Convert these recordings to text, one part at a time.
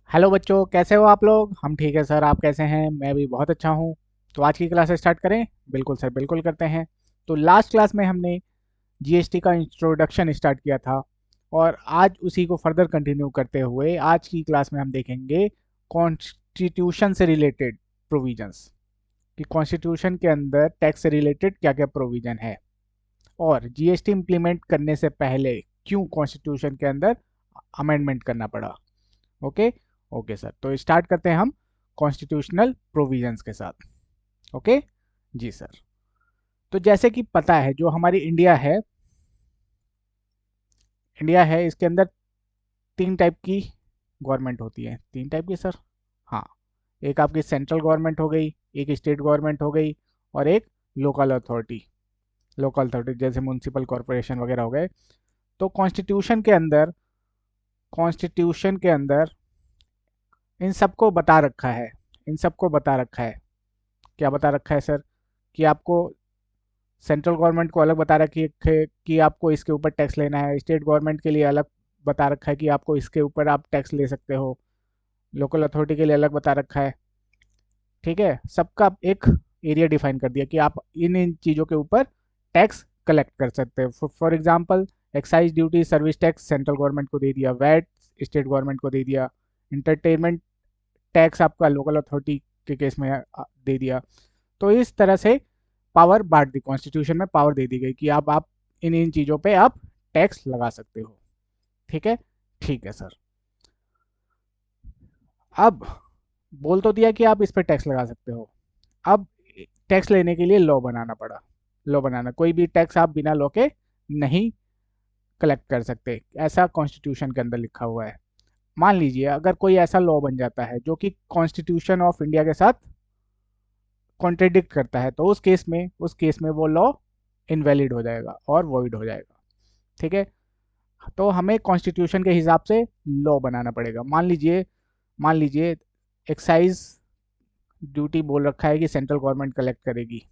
Hello बच्चों, कैसे हो आप लोग। हम ठीक है सर, आप कैसे हैं। मैं भी बहुत अच्छा हूँ। तो आज की क्लास स्टार्ट करें। बिल्कुल सर, बिल्कुल करते हैं। तो लास्ट क्लास में हमने जीएसटी का इंट्रोडक्शन स्टार्ट किया था और आज उसी को फर्दर कंटिन्यू करते हुए आज की क्लास में हम देखेंगे कॉन्स्टिट्यूशन से रिलेटेड प्रोविजंस, कि कॉन्स्टिट्यूशन के अंदर टैक्स से रिलेटेड क्या क्या प्रोविजन है और जीएसटी इम्प्लीमेंट करने से पहले क्यों कॉन्स्टिट्यूशन के अंदर अमेंडमेंट करना पड़ा। ओके। ओके सर, तो स्टार्ट करते हैं हम कॉन्स्टिट्यूशनल प्रोविजंस के साथ। ओके जी सर। तो जैसे कि पता है, जो हमारी इंडिया है इसके अंदर तीन टाइप की गवर्नमेंट होती है। तीन टाइप की सर। हाँ, एक आपकी सेंट्रल गवर्नमेंट हो गई, एक स्टेट गवर्नमेंट हो गई और एक लोकल अथॉरिटी। लोकल अथॉरिटी जैसे म्यूनसिपल कॉरपोरेशन वगैरह हो गए। तो कॉन्स्टिट्यूशन के अंदर इन सबको बता रखा है। इन सबको बता रखा है। क्या बता रखा है सर? कि आपको सेंट्रल गवर्नमेंट को अलग बता रखी है कि आपको इसके ऊपर टैक्स लेना है। स्टेट गवर्नमेंट के लिए अलग बता रखा है कि आपको इसके ऊपर आप टैक्स ले सकते हो। लोकल अथॉरिटी के लिए अलग बता रखा है। ठीक है, सबका एक एरिया डिफाइन कर दिया कि आप इन इन चीज़ों के ऊपर टैक्स कलेक्ट कर सकते हो। For example, excise duty service tax central government को दे दिया, वैट स्टेट गवर्नमेंट को दे दिया, इंटरटेनमेंट टैक्स आपका लोकल अथॉरिटी के केस में दे दिया। तो इस तरह से पावर बांट दी, कॉन्स्टिट्यूशन में पावर दे दी गई कि आप इन इन चीज़ों पे आप टैक्स लगा सकते हो। ठीक है। ठीक है सर। अब बोल तो दिया कि आप इस पे टैक्स लगा सकते हो। अब टैक्स लेने के लिए लॉ बनाना पड़ा। लॉ बनाना, कोई भी टैक्स आप बिना लॉ के नहीं कलेक्ट कर सकते, ऐसा कॉन्स्टिट्यूशन के अंदर लिखा हुआ है। मान लीजिए अगर कोई ऐसा लॉ बन जाता है जो कि कॉन्स्टिट्यूशन ऑफ इंडिया के साथ कॉन्ट्रडिक्ट करता है, तो उस केस में वो लॉ इनवैलिड हो जाएगा और वॉइड हो जाएगा। ठीक है। तो हमें कॉन्स्टिट्यूशन के हिसाब से लॉ बनाना पड़ेगा। मान लीजिए एक्साइज ड्यूटी बोल रखा है कि सेंट्रल गवर्नमेंट कलेक्ट करेगी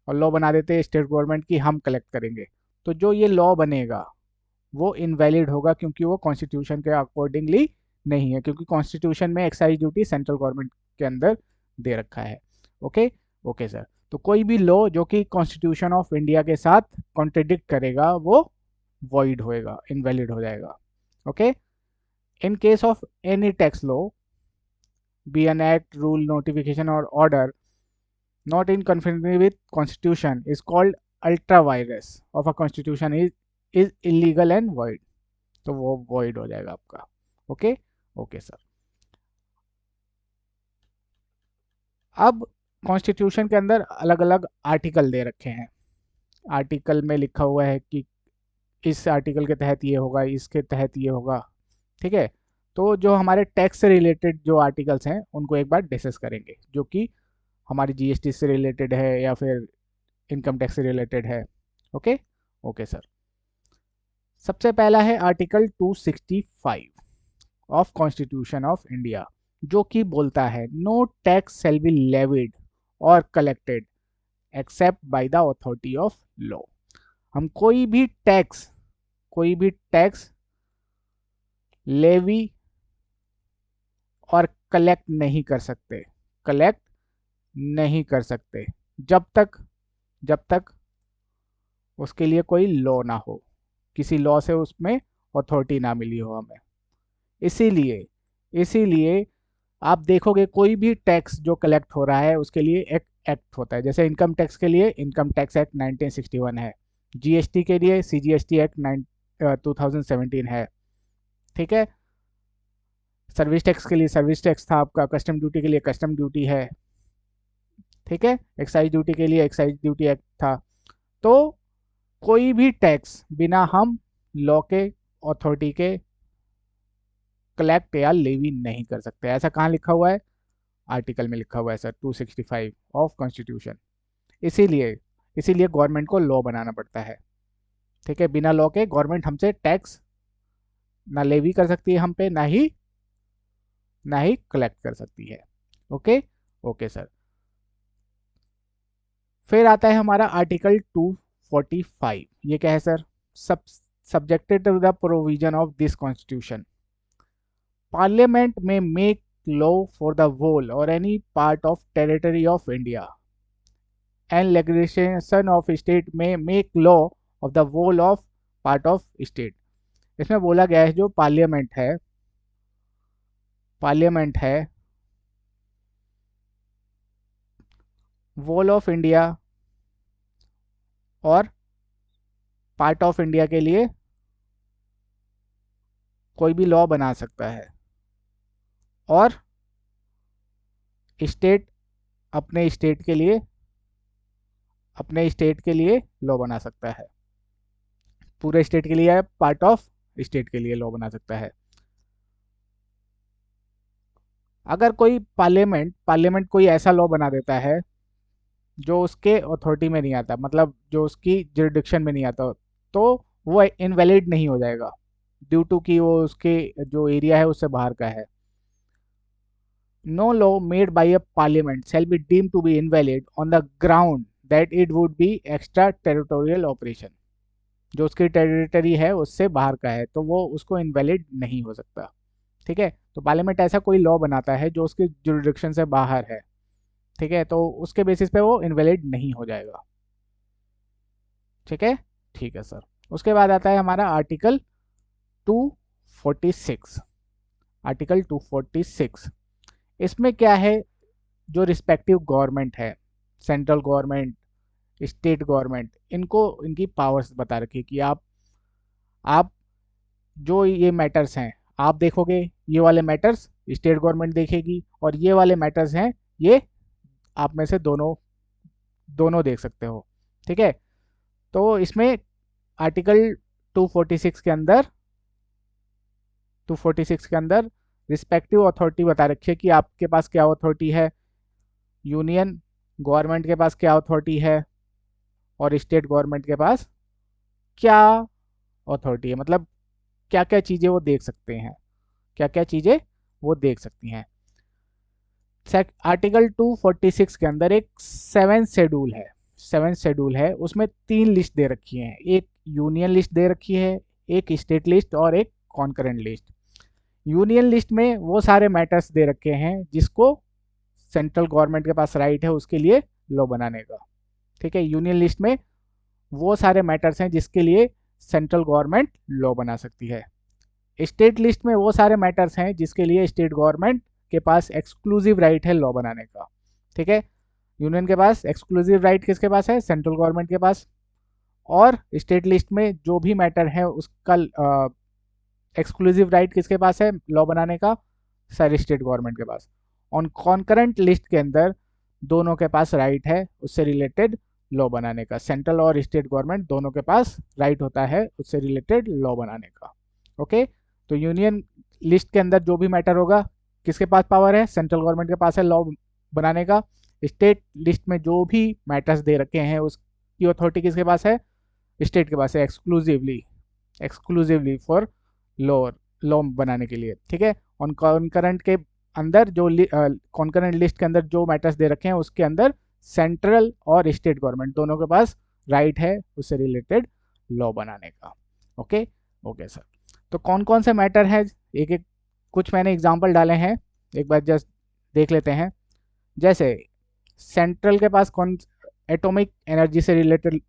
और लॉ बना देते हैं स्टेट गवर्नमेंट की हम कलेक्ट करेंगे। तो जो ये लॉ बनेगा वो इनवैलिड होगा, क्योंकि वो कॉन्स्टिट्यूशन के अकॉर्डिंगली नहीं है, क्योंकि कॉन्स्टिट्यूशन में एक्साइज ड्यूटी सेंट्रल गवर्नमेंट के अंदर दे रखा है। ओके। Okay sir. तो कोई भी लॉ जो कि कॉन्स्टिट्यूशन ऑफ इंडिया के साथ कॉन्ट्रडिक्ट करेगा वो वॉइड होएगा, इनवैलिड हो जाएगा। Okay. In case of any tax law, be an act, rule, notification और order not in conformity with constitution is called ultra virus of a constitution is illegal and void। तो वो void हो जाएगा आपका। Okay. Okay sir. अब constitution के अंदर अलग अलग आर्टिकल दे रखे हैं। आर्टिकल में लिखा हुआ है कि इस आर्टिकल के तहत ये होगा, इसके तहत ये होगा। ठीक है। तो जो हमारे टैक्स से रिलेटेड जो आर्टिकल्स हैं उनको एक बार डिस्कस करेंगे, जो कि हमारी जीएसटी से रिलेटेड है या फिर इनकम टैक्स से रिलेटेड है। ओके। Okay sir. सबसे पहला है article 265 of constitution of India, जो कि बोलता है no tax shall be levied और collected except by the authority of law. हम कोई भी टैक्स लेवी और कलेक्ट नहीं कर सकते जब तक उसके लिए कोई लॉ ना हो, किसी लॉ से उसमें अथॉरिटी ना मिली हो हमें। इसीलिए इसीलिए आप देखोगे कोई भी टैक्स जो कलेक्ट हो रहा है उसके लिए एक एक्ट होता है। जैसे इनकम टैक्स के लिए इनकम टैक्स एक्ट 1961 है, जीएसटी के लिए सीजीएसटी एक्ट 2017 है। ठीक है। सर्विस टैक्स के लिए सर्विस टैक्स था आपका, कस्टम ड्यूटी के लिए कस्टम ड्यूटी है। ठीक है। एक्साइज ड्यूटी के लिए एक्साइज ड्यूटी एक्ट था। तो कोई भी टैक्स बिना हम लॉ के अथॉरिटी के कलेक्ट या लेवी नहीं कर सकते। ऐसा कहाँ लिखा हुआ है? आर्टिकल में लिखा हुआ है सर, 265 ऑफ कॉन्स्टिट्यूशन। इसीलिए इसीलिए गवर्नमेंट को लॉ बनाना पड़ता है। ठीक है। बिना लॉ के गवर्नमेंट हमसे टैक्स ना लेवी कर सकती है हम पे, ना ही कलेक्ट कर सकती है। ओके। Okay sir. फिर आता है हमारा आर्टिकल 245। ये क्या है सर? सब subjected to the provision of this constitution, parliament may make law for the whole or any part of territory of India, and legislation of state may make law of the whole of part of state। इसमें बोला गया है जो parliament है wall of India और part of India के लिए कोई भी लॉ बना सकता है, और स्टेट अपने स्टेट के लिए लॉ बना सकता है। पूरे स्टेट के लिए, पार्ट ऑफ स्टेट के लिए लॉ बना सकता है। अगर कोई पार्लियामेंट कोई ऐसा लॉ बना देता है जो उसके अथॉरिटी में नहीं आता, मतलब जो उसकी जुरिडिक्शन में नहीं आता, तो वो इनवैलिड नहीं हो जाएगा, ड्यू टू कि वो उसके जो एरिया है उससे बाहर का है। No law made by a parliament shall be deemed to be invalid on the ground that it would be extra territorial operation. जो उसकी टेरिटरी है उससे बाहर का है तो वो उसको इनवैलिड नहीं हो सकता। ठीक है, तो पार्लियामेंट ऐसा कोई लॉ बनाता है जो उसकी जुरिडिक्शन से बाहर है, ठीक है, तो उसके बेसिस पे वो इनवैलिड नहीं हो जाएगा। ठीक है, ठीक है सर। उसके बाद आता है हमारा आर्टिकल 246। आर्टिकल 246 इसमें क्या है, जो रिस्पेक्टिव गवर्नमेंट है, सेंट्रल गवर्नमेंट, स्टेट गवर्नमेंट, इनको इनकी पावर्स बता रखी है कि आप जो ये मैटर्स हैं आप देखोगे, ये वाले मैटर्स स्टेट गवर्नमेंट देखेगी, और ये वाले मैटर्स हैं ये आप में से दोनों दोनों देख सकते हो। ठीक है, तो इसमें आर्टिकल 246 के अंदर 246 के अंदर रिस्पेक्टिव अथॉरिटी बता रखी है कि आपके पास क्या अथॉरिटी है, यूनियन गवर्नमेंट के पास क्या अथॉरिटी है, और स्टेट गवर्नमेंट के पास क्या अथॉरिटी है, मतलब क्या क्या चीज़ें वो देख सकते हैं, क्या क्या चीज़ें वो देख सकती हैं। आर्टिकल 246 के अंदर एक सेवन शेड्यूल है, उसमें 3 लिस्ट दे रखी हैं, एक यूनियन लिस्ट दे रखी है, एक स्टेट लिस्ट और एक कॉन्करेंट लिस्ट। यूनियन लिस्ट में वो सारे मैटर्स दे रखे हैं जिसको सेंट्रल गवर्नमेंट के पास राइट है उसके लिए लॉ बनाने का। ठीक है, यूनियन लिस्ट में वो सारे मैटर्स हैं जिसके लिए सेंट्रल गवर्नमेंट लॉ बना सकती है। स्टेट लिस्ट में वो सारे मैटर्स हैं जिसके लिए स्टेट गवर्नमेंट के पास एक्सक्लूसिव राइट है लॉ बनाने का। ठीक है, यूनियन के पास एक्सक्लूसिव राइट किसके पास है, सेंट्रल गवर्नमेंट के पास, और स्टेट लिस्ट में जो भी मैटर है उसका एक्सक्लूसिव राइट किसके पास है लॉ बनाने का, सारे स्टेट गवर्नमेंट के पास। ऑन कॉन्करेंट लिस्ट के अंदर दोनों के पास राइट है उससे रिलेटेड लॉ बनाने का, सेंट्रल और स्टेट गवर्नमेंट दोनों के पास राइट होता है उससे रिलेटेड लॉ बनाने का। ओके, तो यूनियन लिस्ट के अंदर जो भी मैटर होगा किसके पास पावर है, सेंट्रल गवर्नमेंट के पास है लॉ बनाने का। स्टेट लिस्ट में जो भी मैटर्स दे रखे हैं उसकी अथॉरिटी किसके पास है, स्टेट के पास है, एक्सक्लूसिवली फॉर लॉ बनाने के लिए। ठीक है, ऑन कॉन्करेंट के अंदर जो कॉन्करेंट लिस्ट के अंदर जो मैटर्स दे रखे हैं उसके अंदर सेंट्रल और स्टेट गवर्नमेंट दोनों के पास राइट है उससे रिलेटेड लॉ बनाने का। ओके ओके सर, तो कौन कौन से मैटर है, एक एक कुछ मैंने एग्जांपल डाले हैं, एक बार जस्ट देख लेते हैं। जैसे सेंट्रल के पास कौन एटॉमिक एनर्जी से रिलेटेड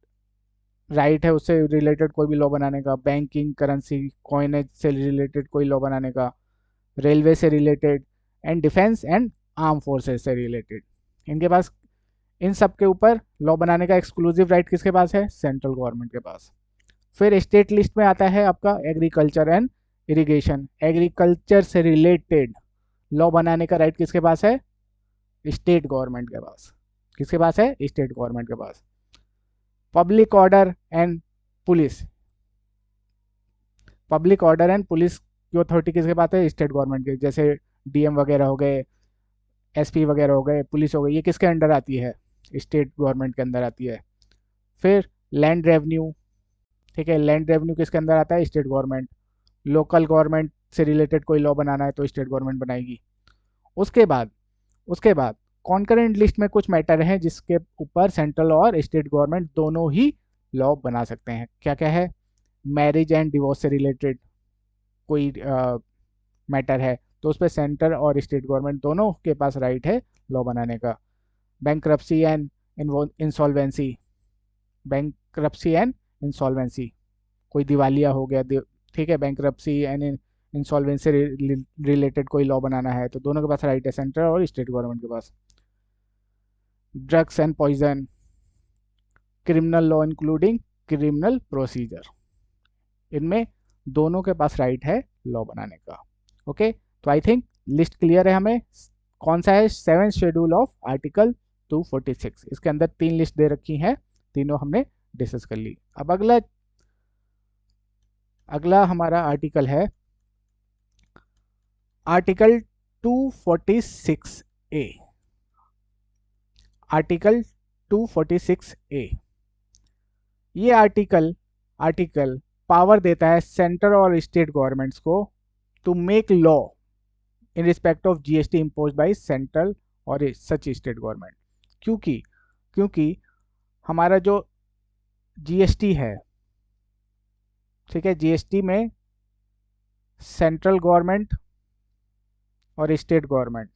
राइट है उससे रिलेटेड कोई भी लॉ बनाने का, बैंकिंग करेंसी कॉइनेज से रिलेटेड कोई लॉ बनाने का, रेलवे से related, and defence and arm forces से रिलेटेड, इनके पास इन सब के ऊपर लॉ बनाने का एक्सक्लूसिव राइट किसके पास है, सेंट्रल गवर्नमेंट के पास। फिर स्टेट लिस्ट में आता है आपका एग्रीकल्चर एंड इरिगेशन, एग्रीकल्चर से रिलेटेड लॉ बनाने का राइट किसके पास है, स्टेट गवर्नमेंट के पास। किसके पास है, स्टेट गवर्नमेंट के पास। Public order and police, public order and police की अथॉरिटी किसके पास है, स्टेट गवर्नमेंट के, जैसे डीएम वगैरह हो गए, एसपी वगैरह हो गए, पुलिस हो गई, ये किसके अंडर आती है, स्टेट गवर्नमेंट के अंदर आती है। फिर लैंड रेवेन्यू, ठीक है, लैंड रेवेन्यू किसके अंदर आता है, स्टेट गवर्नमेंट। लोकल गवर्नमेंट से रिलेटेड कोई लॉ बनाना है तो स्टेट गवर्नमेंट बनाएगी। उसके बाद कॉन्करेंट लिस्ट में कुछ मैटर हैं जिसके ऊपर सेंट्रल और स्टेट गवर्नमेंट दोनों ही लॉ बना सकते हैं। क्या क्या है, मैरिज एंड डिवोर्स से रिलेटेड कोई मैटर है तो उस पर सेंटर और स्टेट गवर्नमेंट दोनों के पास राइट है लॉ बनाने का। Bankruptcy and insolvency, bankruptcy and insolvency, कोई दिवालिया हो गया, ठीक है, बैंक्रप्सी एंड इंसॉल्वेंसी रिलेटेड कोई लॉ बनाना है तो दोनों के पास राइट है, सेंटर और स्टेट गवर्नमेंट के पास। Drugs and poison, criminal law including criminal procedure, इनमें दोनों के पास राइट है लॉ बनाने का। ओके, तो आई थिंक लिस्ट क्लियर है हमें। कौन सा है? 7th शेड्यूल ऑफ आर्टिकल 246, इसके अंदर 3 लिस्ट दे रखी हैं, तीनों हमने डिस्कस कर ली। अब अगला अगला हमारा आर्टिकल है आर्टिकल 246 ए। आर्टिकल 246 ए, ये आर्टिकल पावर देता है सेंटर और स्टेट गवर्नमेंट्स को to make law in respect of GST impose by central और सच स्टेट गवर्नमेंट। क्योंकि क्योंकि हमारा जो जीएसटी है, ठीक है, जीएसटी में सेंट्रल गवर्नमेंट और स्टेट गवर्नमेंट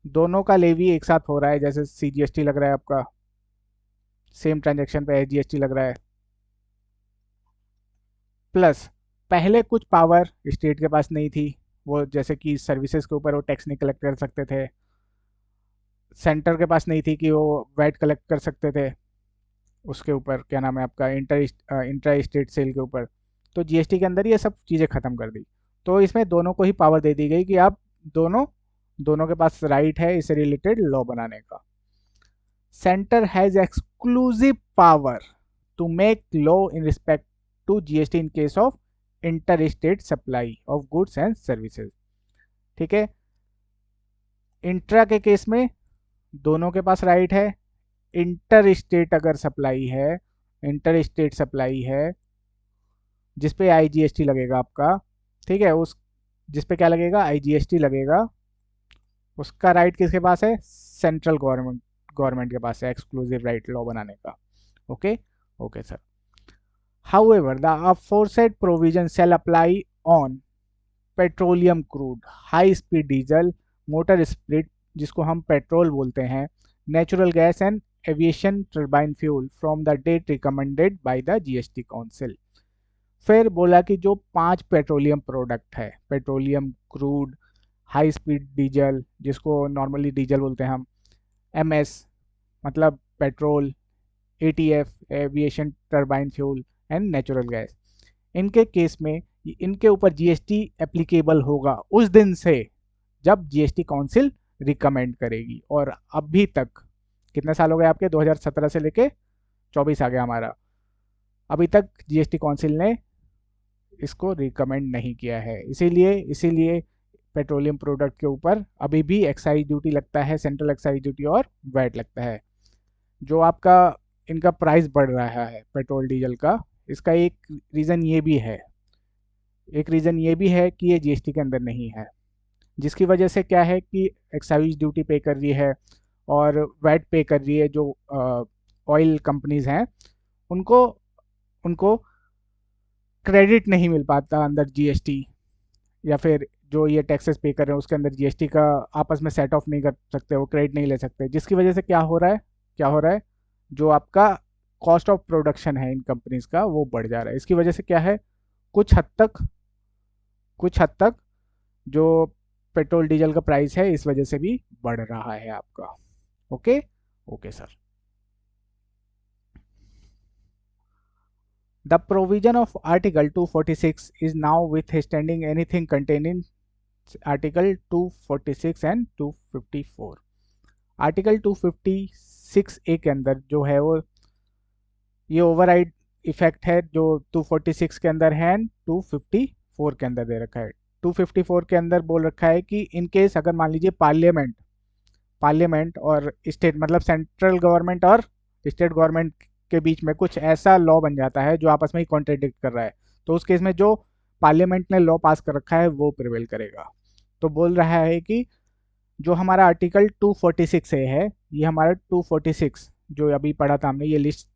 दोनों का लेवी एक साथ हो रहा है। जैसे सीजीएसटी लग रहा है आपका, सेम ट्रांजैक्शन पे जीएसटी लग रहा है। प्लस पहले कुछ पावर स्टेट के पास नहीं थी, वो जैसे कि सर्विसेज के ऊपर वो टैक्स नहीं कलेक्ट कर सकते थे, सेंटर के पास नहीं थी कि वो वैट कलेक्ट कर सकते थे उसके ऊपर, क्या नाम है आपका, इंटर स्टेट सेल के ऊपर। तो जीएसटी के अंदर ये सब चीज़ें ख़त्म कर दी, तो इसमें दोनों को ही पावर दे दी गई कि आप दोनों दोनों के पास राइट है इससे रिलेटेड लॉ बनाने का। Centre has exclusive power to make law in respect to GST in case of inter state supply of goods and services. ठीक है, इंट्रा के केस में दोनों के पास राइट है। इंटर स्टेट अगर सप्लाई है, इंटर स्टेट सप्लाई है जिसपे आईजीएसटी लगेगा आपका, ठीक है, उस जिसपे क्या लगेगा, आईजीएसटी लगेगा, उसका राइट किसके पास है? सेंट्रल गवर्नमेंट के पास है एक्सक्लूसिव राइट लॉ बनाने का। Okay okay sir. However, the aforesaid provision shall apply on petroleum crude, high speed diesel, motor spirit जिसको हम पेट्रोल बोलते हैं, natural gas and aviation turbine fuel from the date recommended by the GST council. फिर बोला कि जो 5 petroleum product है, petroleum crude, high speed diesel जिसको नॉर्मली डीजल बोलते हैं हम, एमएस मतलब petrol, ATF aviation turbine fuel and natural gas, इनके केस में इनके ऊपर जीएसटी एप्लीकेबल होगा उस दिन से जब जीएसटी काउंसिल रिकमेंड करेगी। और अभी तक कितने साल हो गए आपके? 2017 से लेके 24 आ गया हमारा, अभी तक जीएसटी काउंसिल ने इसको रिकमेंड नहीं किया है। इसीलिए पेट्रोलियम प्रोडक्ट के ऊपर अभी भी एक्साइज ड्यूटी लगता है, सेंट्रल एक्साइज ड्यूटी और वैट लगता है। जो आपका इनका प्राइस बढ़ रहा है पेट्रोल डीजल का, इसका एक रीज़न ये भी है कि ये जीएसटी के अंदर नहीं है, जिसकी वजह से क्या है कि एक्साइज ड्यूटी पे कर रही है और वैट पे कर रही है जो ऑयल कंपनीज हैं, उनको उनको क्रेडिट नहीं मिल पाता अंदर जीएसटी, या फिर जो ये टैक्सेस पे कर रहे हैं उसके अंदर जीएसटी का आपस में सेट ऑफ नहीं कर सकते, वो क्रेडिट नहीं ले सकते, जिसकी वजह से क्या हो रहा है, जो आपका कॉस्ट ऑफ प्रोडक्शन है इन कंपनीज का वो बढ़ जा रहा है। इसकी वजह से क्या है, कुछ हद तक जो पेट्रोल डीजल का प्राइस है इस वजह से भी बढ़ रहा है आपका। Okay okay sir. The provision of article 246 is now with standing anything contain in article 246 and 254। Article 256 ए के अंदर जो है वो ये ओवरराइड इफेक्ट है जो 246 के अंदर है एंड 254 के अंदर दे रखा है। 254 के अंदर बोल रखा है कि इन केस अगर मान लीजिए पार्लियामेंट और स्टेट मतलब सेंट्रल गवर्नमेंट और स्टेट गवर्नमेंट के बीच में कुछ ऐसा लॉ बन जाता है जो आपस में ही कॉन्ट्रडिक्ट कर रहा है, तो उस केस में जो पार्लियामेंट ने लॉ पास कर रखा है वो प्रिवेल करेगा। तो बोल रहा है कि जो हमारा आर्टिकल 246 है, ये हमारा 246 जो अभी पढ़ा था हमने, ये लिस्ट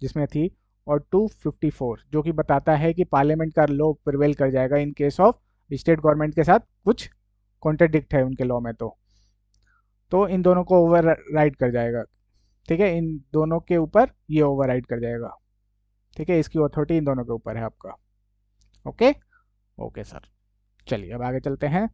जिसमें थी और 254 जो कि बताता है कि पार्लियामेंट का लॉ प्रिवेल कर जाएगा इन केस ऑफ स्टेट गवर्नमेंट के साथ कुछ कॉन्ट्रडिक्ट है उनके लॉ में। तो इन दोनों को ओवर राइड कर जाएगा। ठीक है, इन दोनों के ऊपर ये ओवर राइड कर जाएगा। ठीक है, इसकी अथॉरिटी इन दोनों के ऊपर है आपका। ओके। ओके सर, चलिए अब आगे चलते हैं।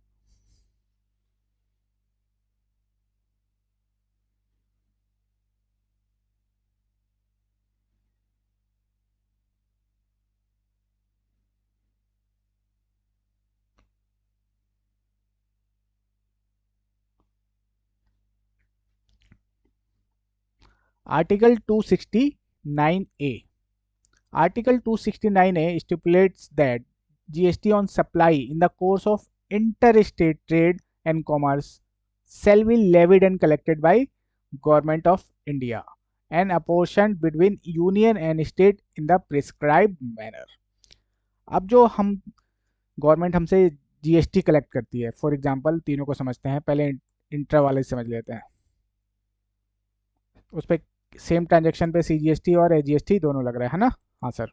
Article 269 A. Article 269A stipulates that GST on supply in the course of interstate trade and commerce shall be levied and collected by Government of India and apportioned between union and state in the prescribed manner। अब जो हम government हमसे GST collect करती है, for example तीनों को समझते हैं, पहले इंट्रा वाले समझ लेते हैं। उस पर सेम ट्रांजेक्शन पे सीजीएसटी और एजीएसटी दोनों लग रहा है ना। हाँ सर।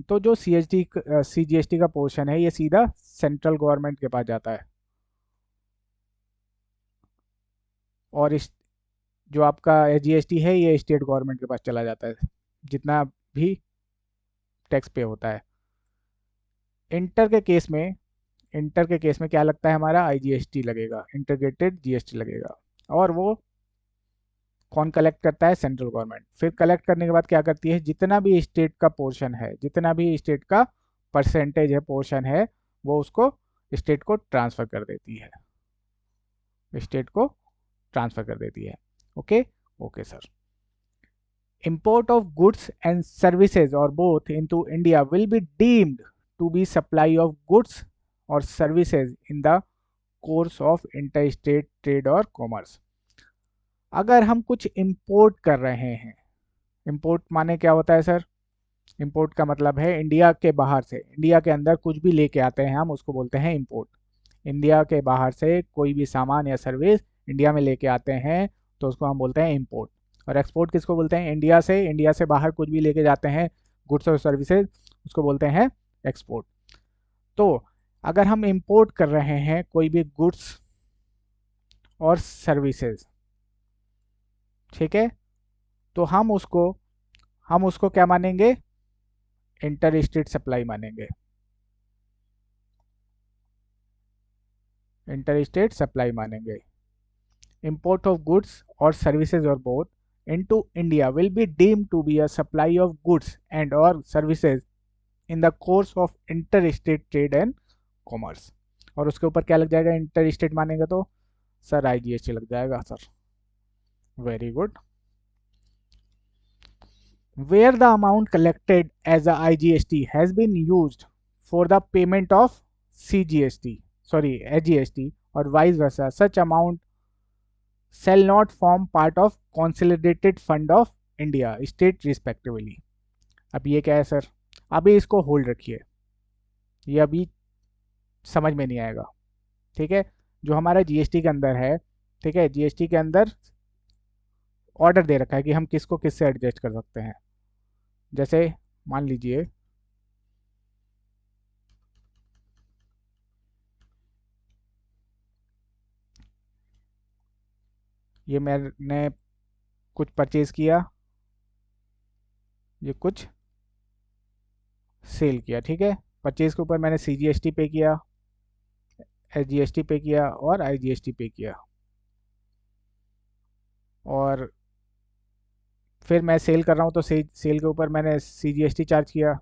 तो जो सीजीएसटी का पोर्शन है ये सीधा सेंट्रल गवर्नमेंट के पास जाता है, और इस जो आपका जीएसटी है ये स्टेट गवर्नमेंट के पास चला जाता है, जितना भी टैक्स पे होता है। इंटर के केस में इंटर के केस में क्या लगता है, हमारा आईजीएसटी लगेगा, इंटीग्रेटेड जीएसटी लगेगा। और वो कौन कलेक्ट करता है, सेंट्रल गवर्नमेंट। फिर कलेक्ट करने के बाद क्या करती है, जितना भी स्टेट का पोर्शन है, जितना भी स्टेट का परसेंटेज है, पोर्शन है, वो उसको स्टेट को ट्रांसफर कर देती है, स्टेट को ट्रांसफर कर देती है। Okay. Okay sir. Import of goods and services or both into India will be deemed to be supply of goods or services in the course of interstate trade or commerce। अगर हम कुछ import कर रहे हैं, import माने क्या होता है सर, इंपोर्ट का मतलब है इंडिया के बाहर से इंडिया के अंदर कुछ भी लेके आते हैं हम उसको बोलते हैं इंपोर्ट। इंडिया के बाहर से कोई भी सामान या सर्विस इंडिया में लेके आते हैं तो उसको हम बोलते हैं इंपोर्ट। और एक्सपोर्ट किसको बोलते हैं, इंडिया से बाहर कुछ भी लेके जाते हैं गुड्स और सर्विसेज, उसको बोलते हैं एक्सपोर्ट। तो अगर हम इंपोर्ट कर रहे हैं कोई भी गुड्स और सर्विसेज, ठीक है, तो हम उसको क्या मानेंगे, इंटर स्टेट सप्लाई मानेंगे, इंटर स्टेट सप्लाई मानेंगे। Import of goods or services or both into India will be deemed to be a supply of goods and or services in the course of interstate trade and commerce। और उसके ऊपर क्या लग जाएगा, inter state मानेंगे तो sir IGST लग जाएगा sir. Very good. Where the amount collected as a IGST has been used for the payment of CGST, sorry, AGST or vice versa, such amount shall not form part of consolidated fund of India state respectively। अब ये क्या है sir, अभी इसको hold रखिए, ये अभी समझ में नहीं आएगा। ठीक है, जो हमारा जीएसटी के अंदर है, ठीक है, जीएसटी के अंदर ऑर्डर दे रखा है कि हम किसको किससे एडजस्ट कर सकते हैं। जैसे मान लीजिए ये मैंने कुछ परचेज किया, ये कुछ सेल किया, ठीक है, परचेज के ऊपर मैंने सीजीएसटी पे किया, एसजीएसटी पे किया और आईजीएसटी पे किया, और फिर मैं सेल कर रहा हूँ तो सेल के ऊपर मैंने सीजीएसटी चार्ज किया,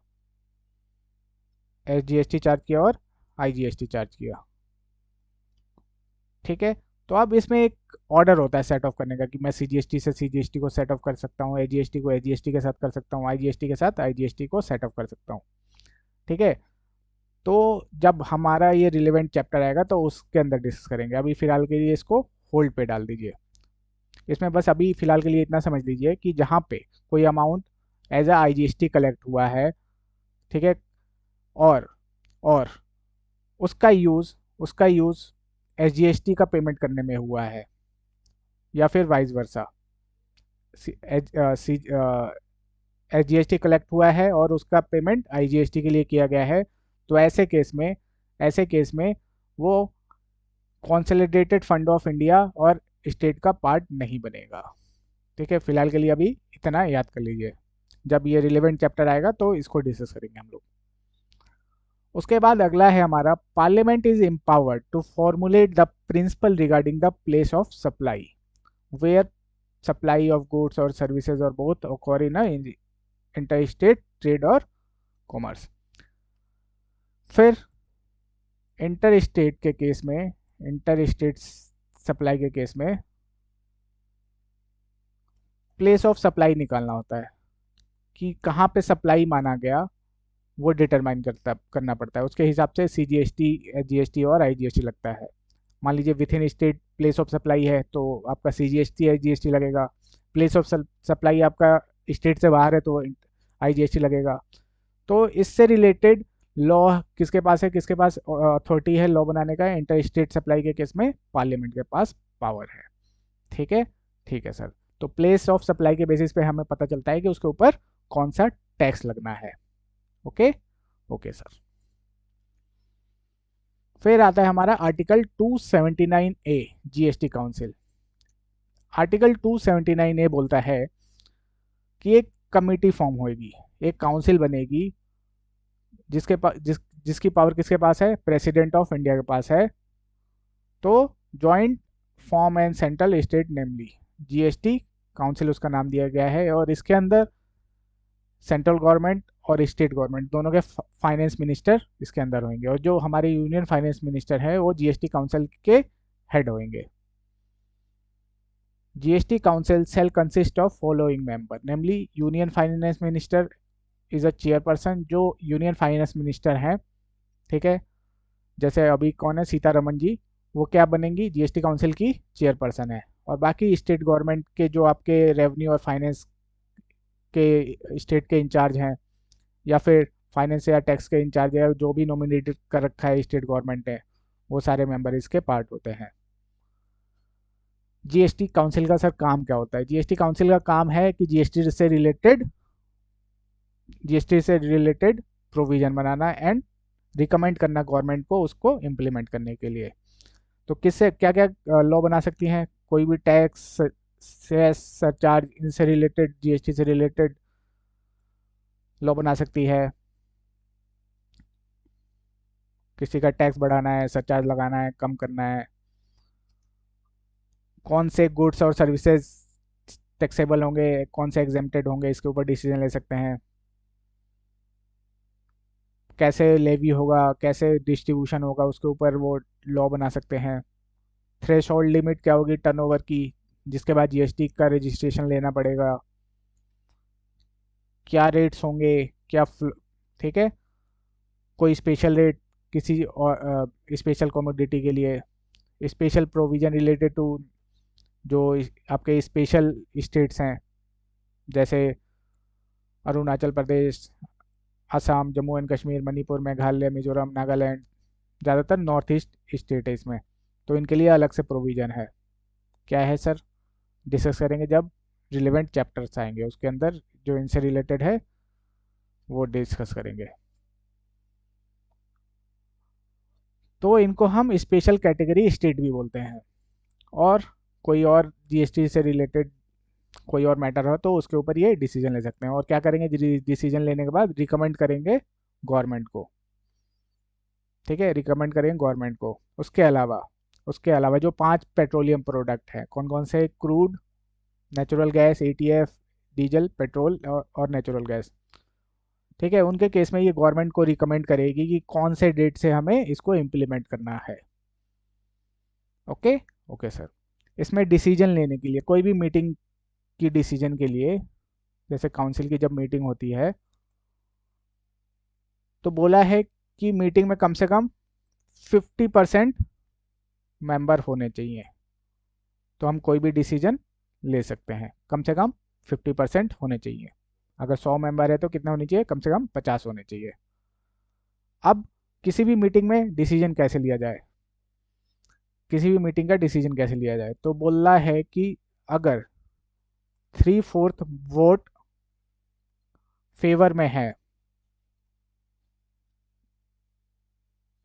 एसजीएसटी चार्ज किया और आईजीएसटी चार्ज किया। ठीक है, तो अब इसमें एक ऑर्डर होता है सेट ऑफ करने का कि मैं सीजीएसटी से सीजीएसटी को सेट ऑफ कर सकता हूँ, एजीएसटी को एजीएसटी के साथ कर सकता हूँ, आईजीएसटी के साथ आईजीएसटी को सेट ऑफ कर सकता हूँ। ठीक है, तो जब हमारा ये रिलेवेंट चैप्टर आएगा तो उसके अंदर डिस्कस करेंगे। अभी फिलहाल के लिए इसको होल्ड पे डाल दीजिए। इसमें बस अभी फिलहाल के लिए इतना समझ लीजिए कि जहाँ पे कोई amount as a IGST collect हुआ है, ठीक है, और और उसका यूज़ एसजीएसटी का पेमेंट करने में हुआ है या फिर वाइस वर्सा, एसजीएसटी कलेक्ट हुआ है और उसका पेमेंट आईजीएसटी के लिए किया गया है, तो ऐसे केस में वो कॉन्सोलिडेटेड फंड ऑफ इंडिया और स्टेट का पार्ट नहीं बनेगा। ठीक है, फिलहाल के लिए अभी इतना याद कर लीजिए, जब ये रिलेवेंट चैप्टर आएगा तो इसको डिस्कस करेंगे हम लोग। उसके बाद अगला है हमारा, parliament is empowered to formulate the principle regarding the place of supply where supply of goods और सर्विसेज और both occur in a inter state trade और कॉमर्स। फिर इंटर स्टेट के केस में, इंटर स्टेट सप्लाई के case में place of supply निकालना होता है कि कहाँ पे सप्लाई माना गया, वो डिटरमाइन करना पड़ता है। उसके हिसाब से सीजीएसटी, एसजीएसटी और आईजीएसटी लगता है। मान लीजिए with in state place of supply है तो आपका सीजीएसटी आईजीएसटी लगेगा। प्लेस ऑफ सप्लाई आपका स्टेट से बाहर है तो आईजीएसटी लगेगा। तो इससे रिलेटेड लॉ किसके पास है, किसके पास अथॉरिटी है लॉ बनाने का? इंटर स्टेट सप्लाई के केस में पार्लियामेंट के पास पावर है। ठीक है, ठीक है सर। तो प्लेस ऑफ सप्लाई के बेसिस पे हमें पता चलता है कि उसके ऊपर कौन सा टैक्स लगना है। Okay, okay sir. फिर आता है हमारा article 279A, GST council. Article 279A बोलता है कि एक कमेटी फॉर्म होगी, एक काउंसिल बनेगी, जिसकी पावर किसके पास है? प्रेसिडेंट ऑफ इंडिया के पास है। तो joint form and central state namely GST council उसका नाम दिया गया है, और इसके अंदर सेंट्रल गवर्नमेंट और स्टेट गवर्नमेंट दोनों के फाइनेंस मिनिस्टर इसके अंदर होंगे, और जो हमारे यूनियन फाइनेंस मिनिस्टर है वो जीएसटी काउंसिल के हेड होंगे। GST council shall consist of following member, namely union finance minister is a chairperson, जो यूनियन फाइनेंस मिनिस्टर हैं। ठीक है, जैसे अभी कौन है, सीतारमन जी, वो क्या बनेंगी? जीएसटी काउंसिल की चेयरपर्सन है। और बाकी स्टेट गवर्नमेंट के जो आपके रेवेन्यू और फाइनेंस के स्टेट के इंचार्ज हैं, या फिर फाइनेंस या टैक्स के इंचार्ज है, जो भी नॉमिनेटेड कर रखा है स्टेट गवर्नमेंट है, वो सारे मेंबर इसके पार्ट होते हैं। जीएसटी काउंसिल का सर काम क्या होता है? जीएसटी काउंसिल का काम है कि जीएसटी से related provision banana and recommend करना गवर्नमेंट को उसको इम्प्लीमेंट करने के लिए। तो किससे क्या क्या लॉ बना सकती हैं? कोई भी टैक्स, सेस, सरचार्ज, इनसे रिलेटेड, जीएसटी से रिलेटेड लॉ बना सकती है। किसी का टैक्स बढ़ाना है, सरचार्ज लगाना है, कम करना है, कौन से गुड्स और सर्विसेज टैक्सेबल होंगे, कौन से एग्जेम्प्टेड होंगे, इसके ऊपर डिसीजन ले सकते हैं। कैसे लेवी होगा, कैसे डिस्ट्रीब्यूशन होगा, उसके ऊपर वो लॉ बना सकते हैं। थ्रेश होल्ड लिमिट क्या होगी टर्नओवर की, जिसके बाद जीएसटी का रजिस्ट्रेशन लेना पड़ेगा। क्या रेट्स होंगे, ठीक है, कोई स्पेशल रेट किसी और स्पेशल कमोडिटी के लिए, स्पेशल प्रोविजन रिलेटेड टू जो आपके स्पेशल स्टेट्स हैं, जैसे अरुणाचल प्रदेश, असम, जम्मू एंड कश्मीर, मणिपुर, मेघालय, मिजोरम, नागालैंड, ज़्यादातर नॉर्थ ईस्ट स्टेट है इसमें, तो इनके लिए अलग से प्रोविज़न है। क्या है सर? डिस्कस करेंगे जब रिलेवेंट चैप्टर्स आएंगे, उसके अंदर जो इनसे रिलेटेड है वो डिस्कस करेंगे। तो इनको हम स्पेशल कैटेगरी स्टेट भी बोलते हैं। और कोई और जीएसटी से रिलेटेड कोई और मैटर हो तो उसके ऊपर ये डिसीजन ले सकते हैं। और क्या करेंगे? डिसीजन लेने के बाद रिकमेंड करेंगे गवर्नमेंट को। ठीक है, रिकमेंड करेंगे गवर्नमेंट को। उसके अलावा जो 5 पेट्रोलियम प्रोडक्ट हैं, कौन कौन से? Crude, natural gas, ETF, diesel, petrol और नेचुरल गैस। ठीक है, उनके केस में ये गवर्नमेंट को रिकमेंड करेगी कि कौन से डेट से हमें इसको इम्प्लीमेंट करना है। Okay, okay sir. इसमें डिसीजन लेने के लिए, कोई भी मीटिंग की डिसीजन के लिए, जैसे काउंसिल की जब मीटिंग होती है तो बोला है कि मीटिंग में कम से कम 50% मेंबर होने चाहिए, तो हम कोई भी डिसीजन ले सकते हैं। कम से कम 50% होने चाहिए। अगर 100 मेंबर है तो कितना होने चाहिए? कम से कम 50 होने चाहिए। अब किसी भी मीटिंग में डिसीजन कैसे लिया जाए? किसी भी मीटिंग का डिसीजन कैसे लिया जाए? तो बोला है कि अगर 3/4 वोट फेवर में है,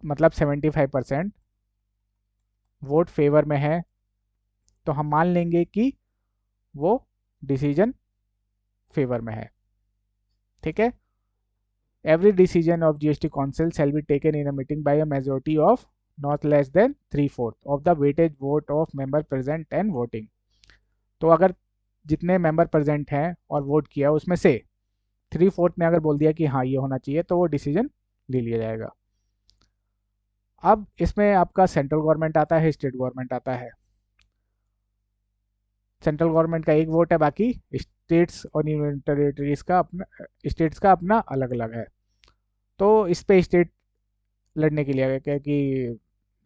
मतलब 75% वोट फेवर में है, तो हम मान लेंगे कि वो डिसीजन फेवर में है। ठीक है। Every decision of GST council shall be taken in a meeting by a majority of not less than 3/4 of the weightage vote of member present and voting. तो अगर जितने मेंबर प्रेजेंट हैं और vote किया उसमें से 3/4 ने अगर बोल दिया कि हाँ ये होना चाहिए, तो वो डिसीजन ले लिया जाएगा। अब इसमें आपका सेंट्रल गवर्नमेंट आता है, स्टेट गवर्नमेंट आता है। सेंट्रल गवर्नमेंट का एक वोट है, बाकी स्टेट्स और यूनियन टेरिटरीज का अपना, स्टेट्स का अपना अलग अलग है। तो इस पे स्टेट लड़ने के लिए आगे क्या कि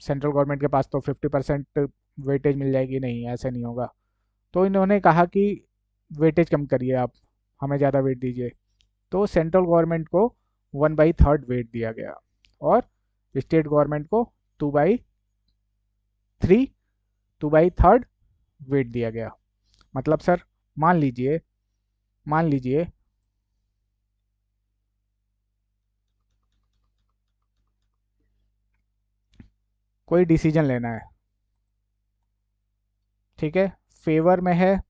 सेंट्रल गवर्नमेंट के पास तो 50% वेटेज मिल जाएगी, नहीं ऐसा नहीं होगा। तो इन्होंने कहा कि वेटेज कम करिए, आप हमें ज़्यादा वेट दीजिए। तो सेंट्रल गवर्नमेंट को 1/3 वेट दिया गया और स्टेट गवर्नमेंट को 2/3 2/3 वेट दिया गया। मतलब सर मान लीजिए, मान लीजिए कोई डिसीजन लेना है, ठीक है, फेवर में है,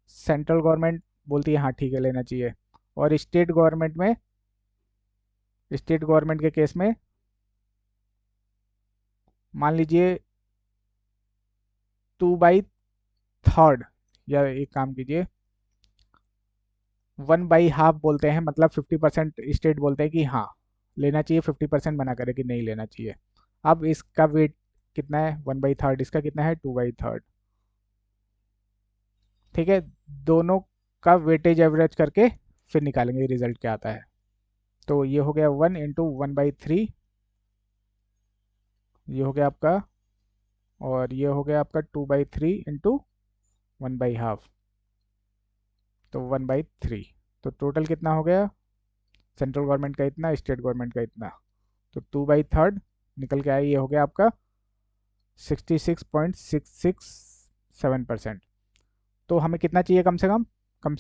सेंट्रल गवर्नमेंट बोलती है हाँ ठीक है लेना चाहिए, और स्टेट गवर्नमेंट में, स्टेट गवर्नमेंट के केस में मान लीजिए 2/3, या एक काम कीजिए 1/2 बोलते हैं, मतलब 50% स्टेट बोलते हैं कि हाँ लेना चाहिए, 50% मना करे कि नहीं लेना चाहिए। अब इसका वेट कितना है, 1/3, इसका कितना है 2/3। ठीक है, दोनों का वेटेज एवरेज करके फिर निकालेंगे रिजल्ट क्या आता है। तो ये हो गया 1 × 1/3, ये हो गया आपका, और ये हो गया आपका 2/3 इंटू 1/2, तो 1/3। तो टोटल कितना हो गया, सेंट्रल गवर्नमेंट का इतना, स्टेट गवर्नमेंट का इतना, तो 2/3 निकल के आया, ये हो गया आपका 66.667%। तो हमें कितना चाहिए कम से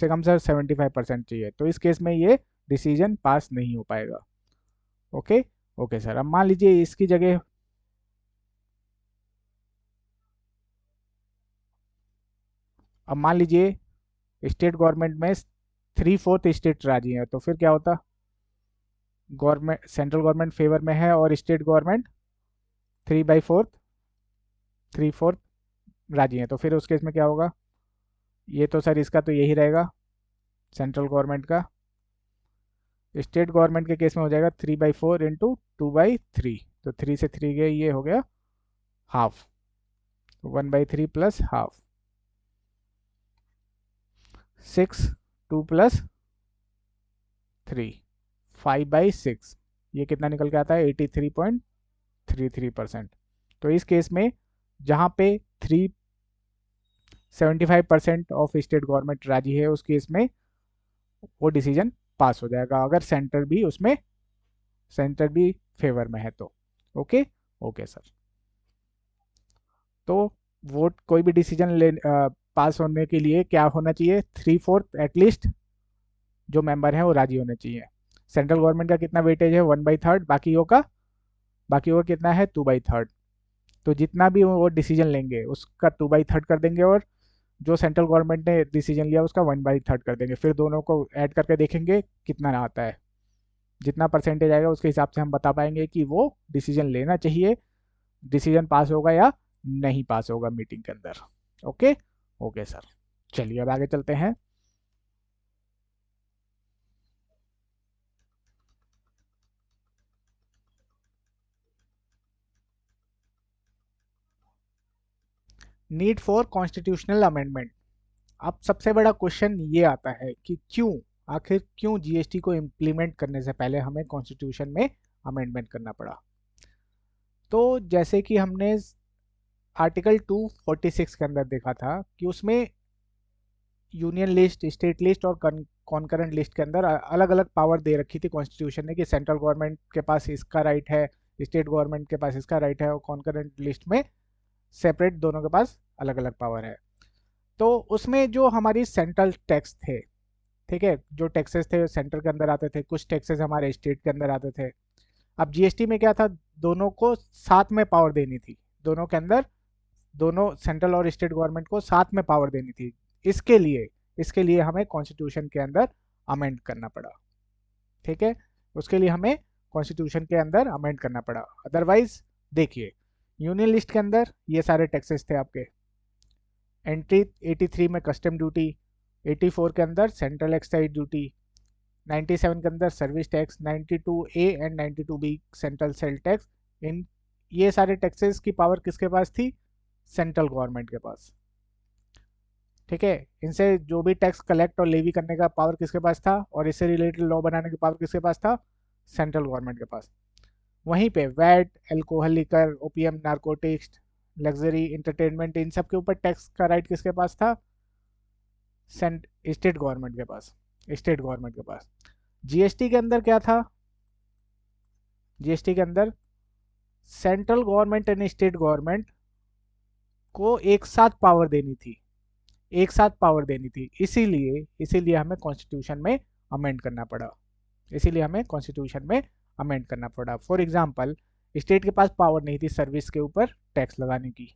कम सर 75% चाहिए, तो इस केस में ये डिसीजन पास नहीं हो पाएगा। ओके। ओके सर, अब मान लीजिए इसकी जगह, अब मान लीजिए स्टेट गवर्नमेंट में 3/4 स्टेट राजी हैं, तो फिर क्या होता, गवर्नमेंट सेंट्रल गवर्नमेंट फेवर में है और स्टेट गवर्नमेंट 3/4 राजी हैं, तो फिर उस केस में क्या होगा, ये तो सर इसका तो यही रहेगा सेंट्रल गवर्नमेंट का। स्टेट गवर्नमेंट के केस में हो जाएगा 3/4 इंटू 2/3, तो 3 से 3 गए, ये हो गया हाफ, 1/3 प्लस हाफ, 6 2 + 3, 5/6, ये कितना निकल के आता है 83.33%। तो इस केस में जहाँ पे 75% ऑफ स्टेट गवर्नमेंट राजी है, उस केस में वो डिसीजन पास हो जाएगा, अगर सेंटर भी फेवर में है तो। ओके। Okay sir. तो वोट कोई भी डिसीजन पास होने के लिए क्या होना चाहिए, 3/4 एटलीस्ट जो मेंबर हैं वो राजी होने चाहिए। सेंट्रल गवर्नमेंट का कितना वेटेज है 1/3, बाकी वो कितना है 2/3। तो जितना भी वो डिसीजन लेंगे उसका 2/3 कर देंगे, और जो सेंट्रल गवर्नमेंट ने डिसीजन लिया उसका 1/3 कर देंगे, फिर दोनों को ऐड करके देखेंगे कितना ना आता है। जितना परसेंटेज आएगा उसके हिसाब से हम बता पाएंगे कि वो डिसीजन लेना चाहिए, डिसीजन पास होगा या नहीं पास होगा मीटिंग के अंदर। ओके। ओके सर, चलिए अब आगे चलते हैं। Need for constitutional amendment. अब सबसे बड़ा क्वेश्चन ये आता है कि क्यों, आखिर क्यों जीएसटी को इम्प्लीमेंट करने से पहले हमें कॉन्स्टिट्यूशन में अमेंडमेंट करना पड़ा। तो जैसे कि हमने आर्टिकल 246 के अंदर देखा था कि उसमें यूनियन लिस्ट, स्टेट लिस्ट और कॉन्करेंट लिस्ट के अंदर अलग अलग पावर दे रखी थी कॉन्स्टिट्यूशन ने, कि सेंट्रल गवर्नमेंट के पास इसका राइट है, स्टेट गवर्नमेंट के पास इसका राइट है, और कॉन्करेंट लिस्ट में सेपरेट दोनों के पास अलग अलग पावर है। तो उसमें जो हमारी सेंट्रल टैक्स थे, ठीक है, जो टैक्सेस थे सेंटर के अंदर आते थे, कुछ टैक्सेस हमारे स्टेट के अंदर आते थे। अब जीएसटी में क्या था, दोनों को साथ में पावर देनी थी, दोनों के अंदर, दोनों सेंट्रल और स्टेट गवर्नमेंट को साथ में पावर देनी थी। इसके लिए इसके लिए हमें कॉन्स्टिट्यूशन के अंदर अमेंड करना पड़ा। ठीक है, उसके लिए हमें कॉन्स्टिट्यूशन के अंदर अमेंड करना पड़ा। अदरवाइज देखिए, यूनियन लिस्ट के अंदर ये सारे टैक्सेस थे आपके। एंट्री 83 में कस्टम ड्यूटी, 84 के अंदर सेंट्रल एक्साइज ड्यूटी, 97 के अंदर service tax, 92A and 92B central sale tax. इन ये सारे टैक्सेस की पावर किसके पास थी? सेंट्रल गवर्नमेंट के पास। ठीक है, इनसे जो भी टैक्स कलेक्ट और लेवी करने का पावर किसके पास था, और इससे रिलेटेड लॉ बनाने की पावर किसके पास था? सेंट्रल गवर्नमेंट के पास। वहीं पे VAT, alcohol, liquor, opium, narcotics, luxury, entertainment, इन सब के ऊपर टैक्स का राइट किसके पास था? स्टेट गवर्नमेंट के पास। स्टेट गवर्नमेंट के पास। जीएसटी के अंदर क्या था? जीएसटी के अंदर central government and state government को एक साथ पावर देनी थी, एक साथ पावर देनी थी। इसीलिए इसीलिए हमें कॉन्स्टिट्यूशन में अमेंड करना पड़ा। इसीलिए हमें कॉन्स्टिट्यूशन में अमेंड करना पड़ा। फॉर एग्जांपल, स्टेट के पास पावर नहीं थी सर्विस के ऊपर टैक्स लगाने की,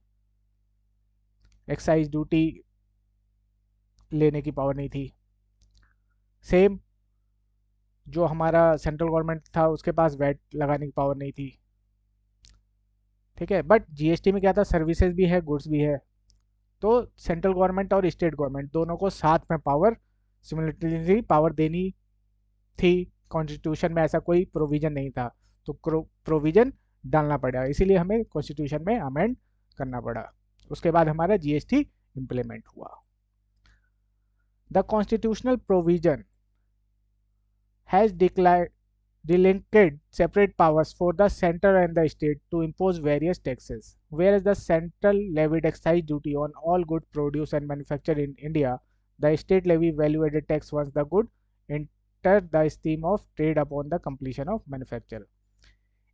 एक्साइज ड्यूटी लेने की पावर नहीं थी। सेम जो हमारा सेंट्रल गवर्नमेंट था उसके पास वैट लगाने की पावर नहीं थी। ठीक है, बट जीएसटी में क्या था, सर्विसेज भी है, गुड्स भी है। तो सेंट्रल गवर्नमेंट और स्टेट गवर्नमेंट दोनों को साथ में पावर, सिमिलटेनियसली पावर देनी थी। कॉन्स्टिट्यूशन में ऐसा कोई प्रोविजन नहीं था, तो प्रोविजन डालना पड़ा, इसीलिए हमें कॉन्स्टिट्यूशन में अमेंड करना पड़ा। उसके बाद हमारा जीएसटी इंप्लीमेंट हुआ। The constitutional provision has delinked separate powers for the center and the state to impose various taxes. Whereas the central levied excise duty on all goods produced and manufactured in India, the state levy value-added tax once the good enter the scheme of trade upon the completion of manufacture.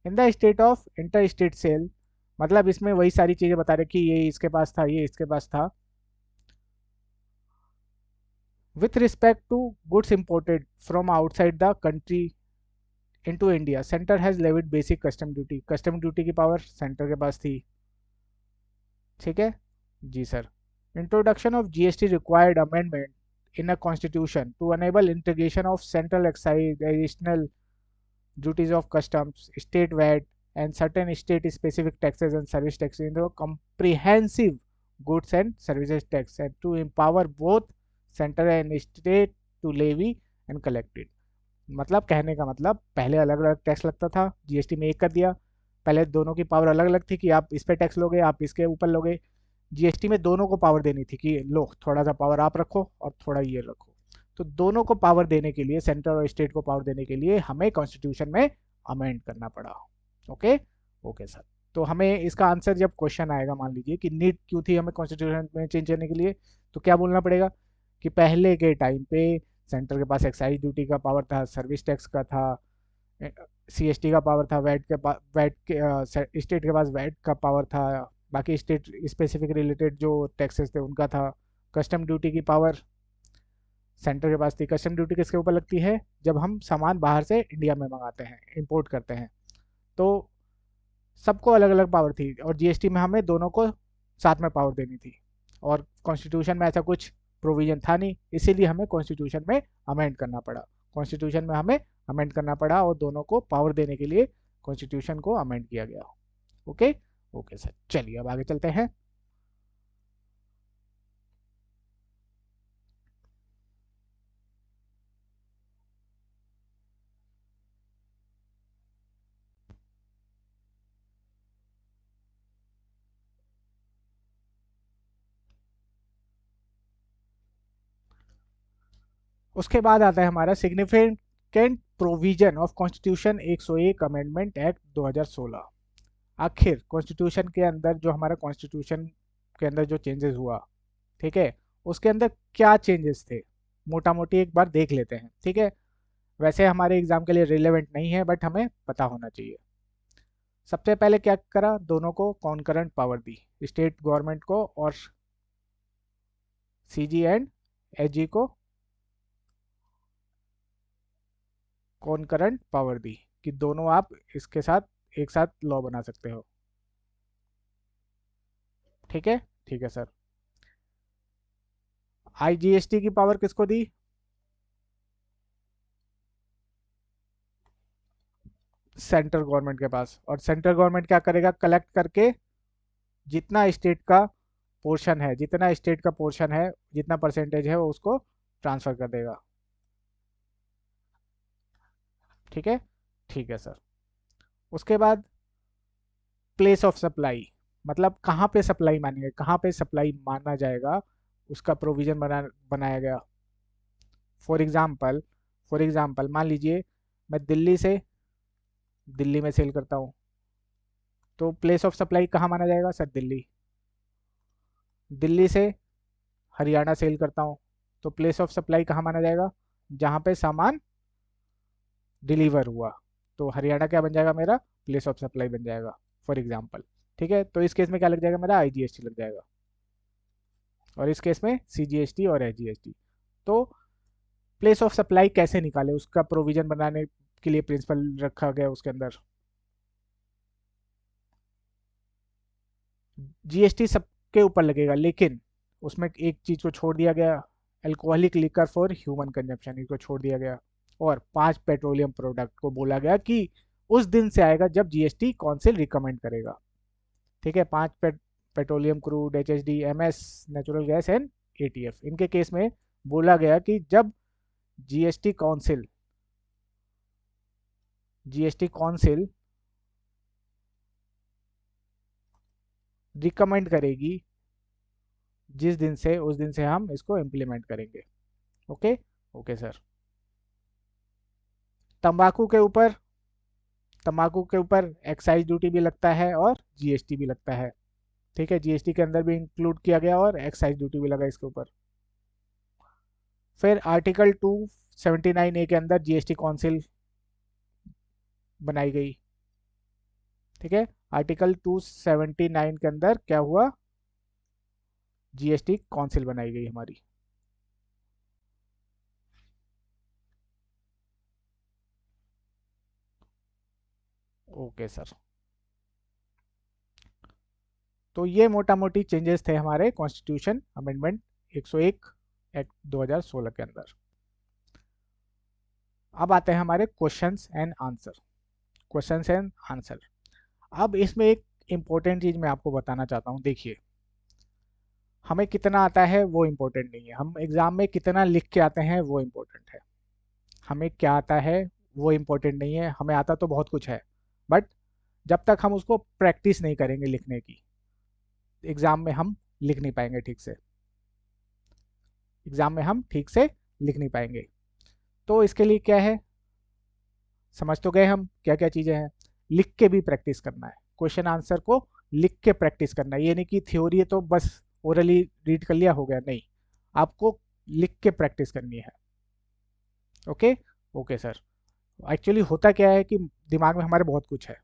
In the state of interstate sale, मतलब इसमें वही सारी चीजें बता रहे कि ये इसके पास था, ये इसके पास था। With respect to goods imported from outside the country into India, centre has levied basic custom duty. Custom duty की पावर सेंटर के पास थी। ठीक है जी sir. Introduction of GST required amendment in a constitution to enable integration of central excise, additional duties of customs, state VAT, and certain state specific taxes and service taxes into a comprehensive goods and services tax, and to empower both center and state to levy and collect it. मतलब कहने का मतलब, पहले अलग अलग tax लगता था, GST में एक कर दिया। पहले दोनों की पावर अलग अलग थी कि आप इस पे टैक्स लोगे, आप इसके ऊपर लोगे। जीएसटी में दोनों को पावर देनी थी कि लो थोड़ा सा पावर आप रखो और थोड़ा ये रखो। तो दोनों को पावर देने के लिए, सेंट्रल और स्टेट को पावर देने के लिए हमें कॉन्स्टिट्यूशन में अमेंड करना पड़ा। Okay okay sir. तो हमें इसका आंसर जब क्वेश्चन आएगा, मान लीजिए कि नीड क्यों थी हमें कॉन्स्टिट्यूशन में चेंज करने के लिए, तो क्या बोलना पड़ेगा कि पहले के टाइम पे सेंटर के पास एक्साइज ड्यूटी का पावर था, सर्विस टैक्स का था, सीएसटी का पावर था, वैट के स्टेट के पास वैट का पावर था, बाकी स्टेट स्पेसिफिक रिलेटेड जो टैक्सेस थे उनका था। कस्टम ड्यूटी की पावर सेंटर के पास थी। कस्टम ड्यूटी किसके ऊपर लगती है? जब हम सामान बाहर से इंडिया में मंगाते हैं, इंपोर्ट करते हैं। तो सबको अलग अलग पावर थी, और जीएसटी में हमें दोनों को साथ में पावर देनी थी, और कॉन्स्टिट्यूशन में ऐसा कुछ प्रोविजन था नहीं, इसीलिए हमें कॉन्स्टिट्यूशन में अमेंड करना पड़ा। कॉन्स्टिट्यूशन में हमें अमेंड करना पड़ा और दोनों को पावर देने के लिए कॉन्स्टिट्यूशन को अमेंड किया गया। ओके ओके सर, चलिए अब आगे चलते हैं। उसके बाद आता है हमारा significant provision of constitution 101 amendment act 2016। आखिर कॉन्स्टिट्यूशन के अंदर जो हमारा कॉन्स्टिट्यूशन के अंदर जो चेंजेस हुआ, ठीक है, उसके अंदर क्या चेंजेस थे, मोटा मोटी एक बार देख लेते हैं। ठीक है, वैसे हमारे एग्जाम के लिए रिलेवेंट नहीं है, बट हमें पता होना चाहिए। सबसे पहले क्या करा, दोनों को कॉन्करेंट पावर दी, स्टेट गवर्नमेंट को और सीजी एंड एसजी को कॉन्करेंट पावर दी कि दोनों आप इसके साथ एक साथ लॉ बना सकते हो। ठीक है, ठीक है सर। आईजीएसटी की पावर किसको दी? सेंट्रल गवर्नमेंट के पास। और सेंट्रल गवर्नमेंट क्या करेगा? कलेक्ट करके जितना स्टेट का पोर्शन है, जितना स्टेट का पोर्शन है, जितना परसेंटेज है वो उसको ट्रांसफर कर देगा। ठीक है, ठीक है सर। उसके बाद प्लेस ऑफ सप्लाई, मतलब कहाँ पे सप्लाई मानेंगे, कहाँ पे सप्लाई माना जाएगा, उसका प्रोविजन बनाया गया। फॉर एग्जाम्पल, मान लीजिए मैं दिल्ली से दिल्ली में सेल करता हूँ, तो प्लेस ऑफ सप्लाई कहाँ माना जाएगा सर? दिल्ली। दिल्ली से हरियाणा सेल करता हूँ, तो प्लेस ऑफ सप्लाई कहाँ माना जाएगा? जहाँ पे सामान डिलीवर हुआ। तो हरियाणा क्या बन जाएगा मेरा? प्लेस ऑफ सप्लाई बन जाएगा, फॉर एग्जाम्पल। ठीक है, तो इस केस में क्या लग जाएगा मेरा? आईजीएसटी लग जाएगा। और इस केस में सीजीएसटी और एसजीएसटी। तो प्लेस ऑफ सप्लाई कैसे निकाले, उसका प्रोविजन बनाने के लिए प्रिंसिपल रखा गया उसके अंदर। जीएसटी सबके ऊपर लगेगा, लेकिन उसमें एक चीज को छोड़ दिया गया, alcoholic liquor for human consumption, इसको छोड़ दिया गया। और 5 पेट्रोलियम प्रोडक्ट को बोला गया कि उस दिन से आएगा जब जीएसटी काउंसिल रिकमेंड करेगा। ठीक है, 5 petroleum crude, HHD, MS, natural gas and ATF, इनके केस में बोला गया कि जब GST council GST council recommend करेगी, जिस दिन से उस दिन से हम इसको इम्प्लीमेंट करेंगे। Okay, okay sir. तंबाकू के ऊपर एक्साइज ड्यूटी भी लगता है और जीएसटी भी लगता है। ठीक है, जीएसटी के अंदर भी इंक्लूड किया गया और एक्साइज ड्यूटी भी लगा इसके ऊपर। फिर आर्टिकल 279A के अंदर जीएसटी काउंसिल बनाई गई। ठीक है, आर्टिकल 279 के अंदर क्या हुआ? जीएसटी काउंसिल बनाई गई हमारी। Okay sir. तो ये मोटा मोटी चेंजेस थे हमारे कॉन्स्टिट्यूशन अमेंडमेंट 101 एक्ट 2016 के अंदर। अब आते हैं हमारे questions and answer. Questions and answer. अब इसमें एक इंपॉर्टेंट चीज मैं आपको बताना चाहता हूँ। देखिए, हमें कितना आता है वो इम्पोर्टेंट नहीं है, हम एग्जाम में कितना लिख के आते हैं वो इम्पोर्टेंट है। हमें क्या आता है वो इम्पोर्टेंट नहीं है, हमें आता तो बहुत कुछ है, बट जब तक हम उसको प्रैक्टिस नहीं करेंगे लिखने की, एग्जाम में हम लिख नहीं पाएंगे ठीक से। एग्जाम में हम ठीक से लिख नहीं पाएंगे। तो इसके लिए क्या है, समझ तो गए हम क्या क्या चीजें हैं। लिख के भी प्रैक्टिस करना है, क्वेश्चन आंसर को लिख के प्रैक्टिस करना है। ये नहीं कि थ्योरी है तो बस ओरली रीड कर लिया हो गया, नहीं, आपको लिख के प्रैक्टिस करनी है। Okay, okay sir. एक्चुअली होता क्या है कि दिमाग में हमारे बहुत कुछ है,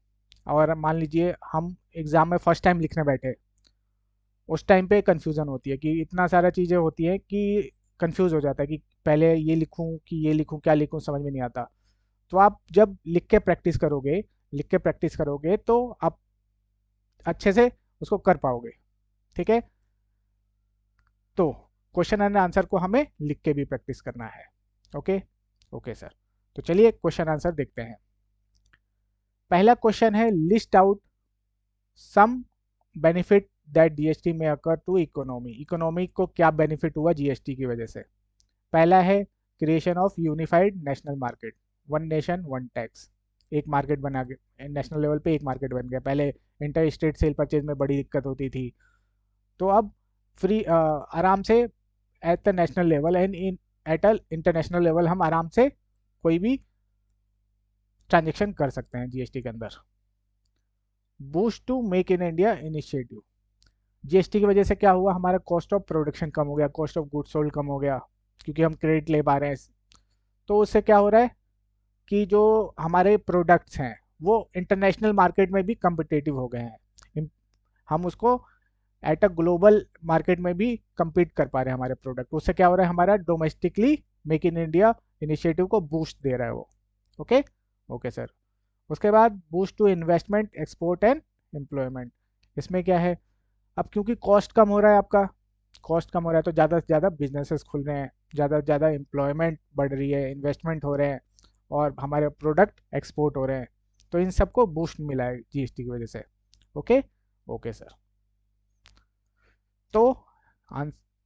और मान लीजिए हम एग्जाम में फर्स्ट टाइम लिखने बैठे, उस टाइम पे कंफ्यूजन होती है कि इतना सारा चीज़ें होती है कि कंफ्यूज हो जाता है कि पहले ये लिखूं कि ये लिखूं, क्या लिखूं, समझ में नहीं आता। तो आप जब लिख के प्रैक्टिस करोगे तो आप अच्छे से उसको कर पाओगे। ठीक है, तो क्वेश्चन एंड आंसर को हमें लिख के भी प्रैक्टिस करना है। Okay, okay sir. तो चलिए क्वेश्चन आंसर देखते हैं। पहला क्वेश्चन है, list out some benefit that GST में अकर टू इकोनॉमी। इकोनॉमी को क्या बेनिफिट हुआ जीएसटी की वजह से? पहला है creation of unified national market, one nation one tax. एक मार्केट बना के नेशनल लेवल पे एक मार्केट बन गया। पहले इंटर स्टेट सेल परचेज में बड़ी दिक्कत होती थी, तो अब फ्री आराम से at the national level and in at a international level हम आराम से कोई भी ट्रांजेक्शन कर सकते हैं जीएसटी के अंदर। Boost to make in India initiative. GST की वजह से क्या हुआ, हमारा कॉस्ट ऑफ प्रोडक्शन कम हो गया, कॉस्ट ऑफ गुड सोल्ड कम हो गया, क्योंकि हम क्रेडिट ले पा रहे हैं। तो उससे क्या हो रहा है कि जो हमारे प्रोडक्ट्स हैं वो इंटरनेशनल मार्केट में भी कम्पिटेटिव हो गए हैं। हम उसको एट अ ग्लोबल मार्केट में भी compete कर पा रहे हैं हमारे प्रोडक्ट। उससे क्या हो रहा है, हमारा domestically make in India initiative को बूस्ट दे रहा है वो। Okay okay sir. उसके बाद boost to investment, export and employment. इसमें क्या है, अब क्योंकि कॉस्ट कम हो रहा है आपका, कॉस्ट कम हो रहा है तो ज़्यादा से ज़्यादा बिजनेसेस खुल रहे हैं, ज़्यादा से ज़्यादा एम्प्लॉयमेंट बढ़ रही है, इन्वेस्टमेंट हो रहे हैं और हमारे प्रोडक्ट एक्सपोर्ट हो रहे हैं। तो इन सबको बूस्ट मिला है जीएसटी की वजह से। Okay okay sir. तो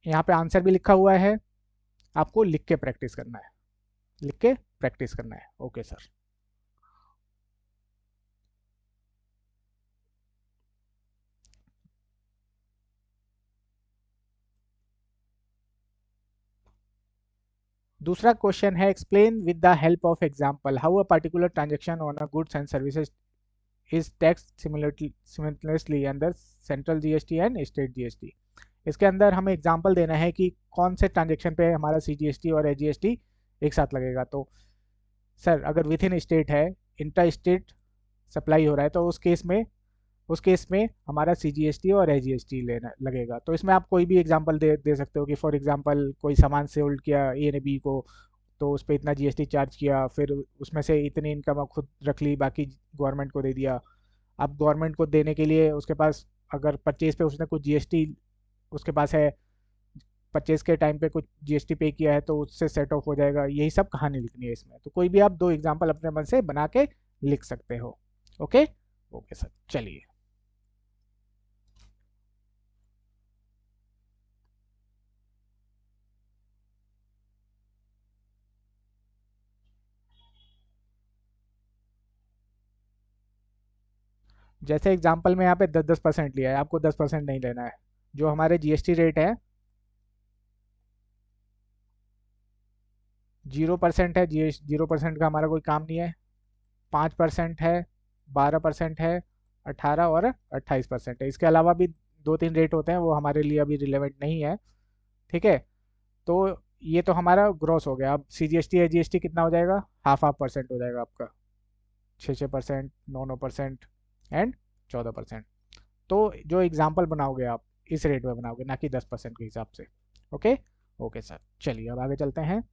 यहाँ पे आंसर भी लिखा हुआ है, आपको लिख के प्रैक्टिस करना है, लिख के प्रैक्टिस करना है। Okay sir. दूसरा क्वेश्चन है, explain with the help of example how a particular transaction on a goods and services is tax similarly under central GST and state GST. इसके अंदर हमें एग्जांपल देना है कि कौन से ट्रांजैक्शन पे हमारा सीजीएसटी और एजीएसटी एक साथ लगेगा। तो सर अगर विथ इन स्टेट है, इंटर स्टेट सप्लाई हो रहा है, तो उस केस में हमारा सीजीएसटी और एजीएसटी लेना लगेगा। तो इसमें आप कोई भी एग्जांपल दे सकते हो कि फॉर एग्जांपल कोई सामान सेल्ड किया ए ने बी को, तो उस पर इतना जीएसटी चार्ज किया, फिर उसमें से इतनी इनकम अब खुद रख ली, बाकी गवर्नमेंट को दे दिया। अब गवर्नमेंट को देने के लिए उसके पास अगर परचेज पे उसने कुछ जीएसटी उसके पास है, परचेज के टाइम पे कुछ जीएसटी पे किया है, तो उससे सेट ऑफ हो जाएगा। यही सब कहानी लिखनी है इसमें। तो कोई भी आप दो एग्जांपल अपने मन से बना के लिख सकते हो। ओके ओके सर, चलिए। जैसे एग्जांपल में यहाँ पे 10-10% लिया है, आपको 10% नहीं लेना है। जो हमारे जीएसटी रेट है 0% है, जी 0% का हमारा कोई काम नहीं है। 5% है, 12% है, 18 और 28% है। इसके अलावा भी दो तीन रेट होते हैं, वो हमारे लिए अभी रिलेवेंट नहीं है। ठीक है। तो ये तो हमारा ग्रॉस हो गया। अब C G S T G S T कितना हो जाएगा, हाफ हाफ परसेंट हो जाएगा आपका। 6-6%, 9-9% एंड 14%। तो जो एग्जाम्पल बनाओगे आप इस रेट में बनाओगे, ना कि 10% के हिसाब से। ओके ओके सर, चलिए अब आगे चलते हैं।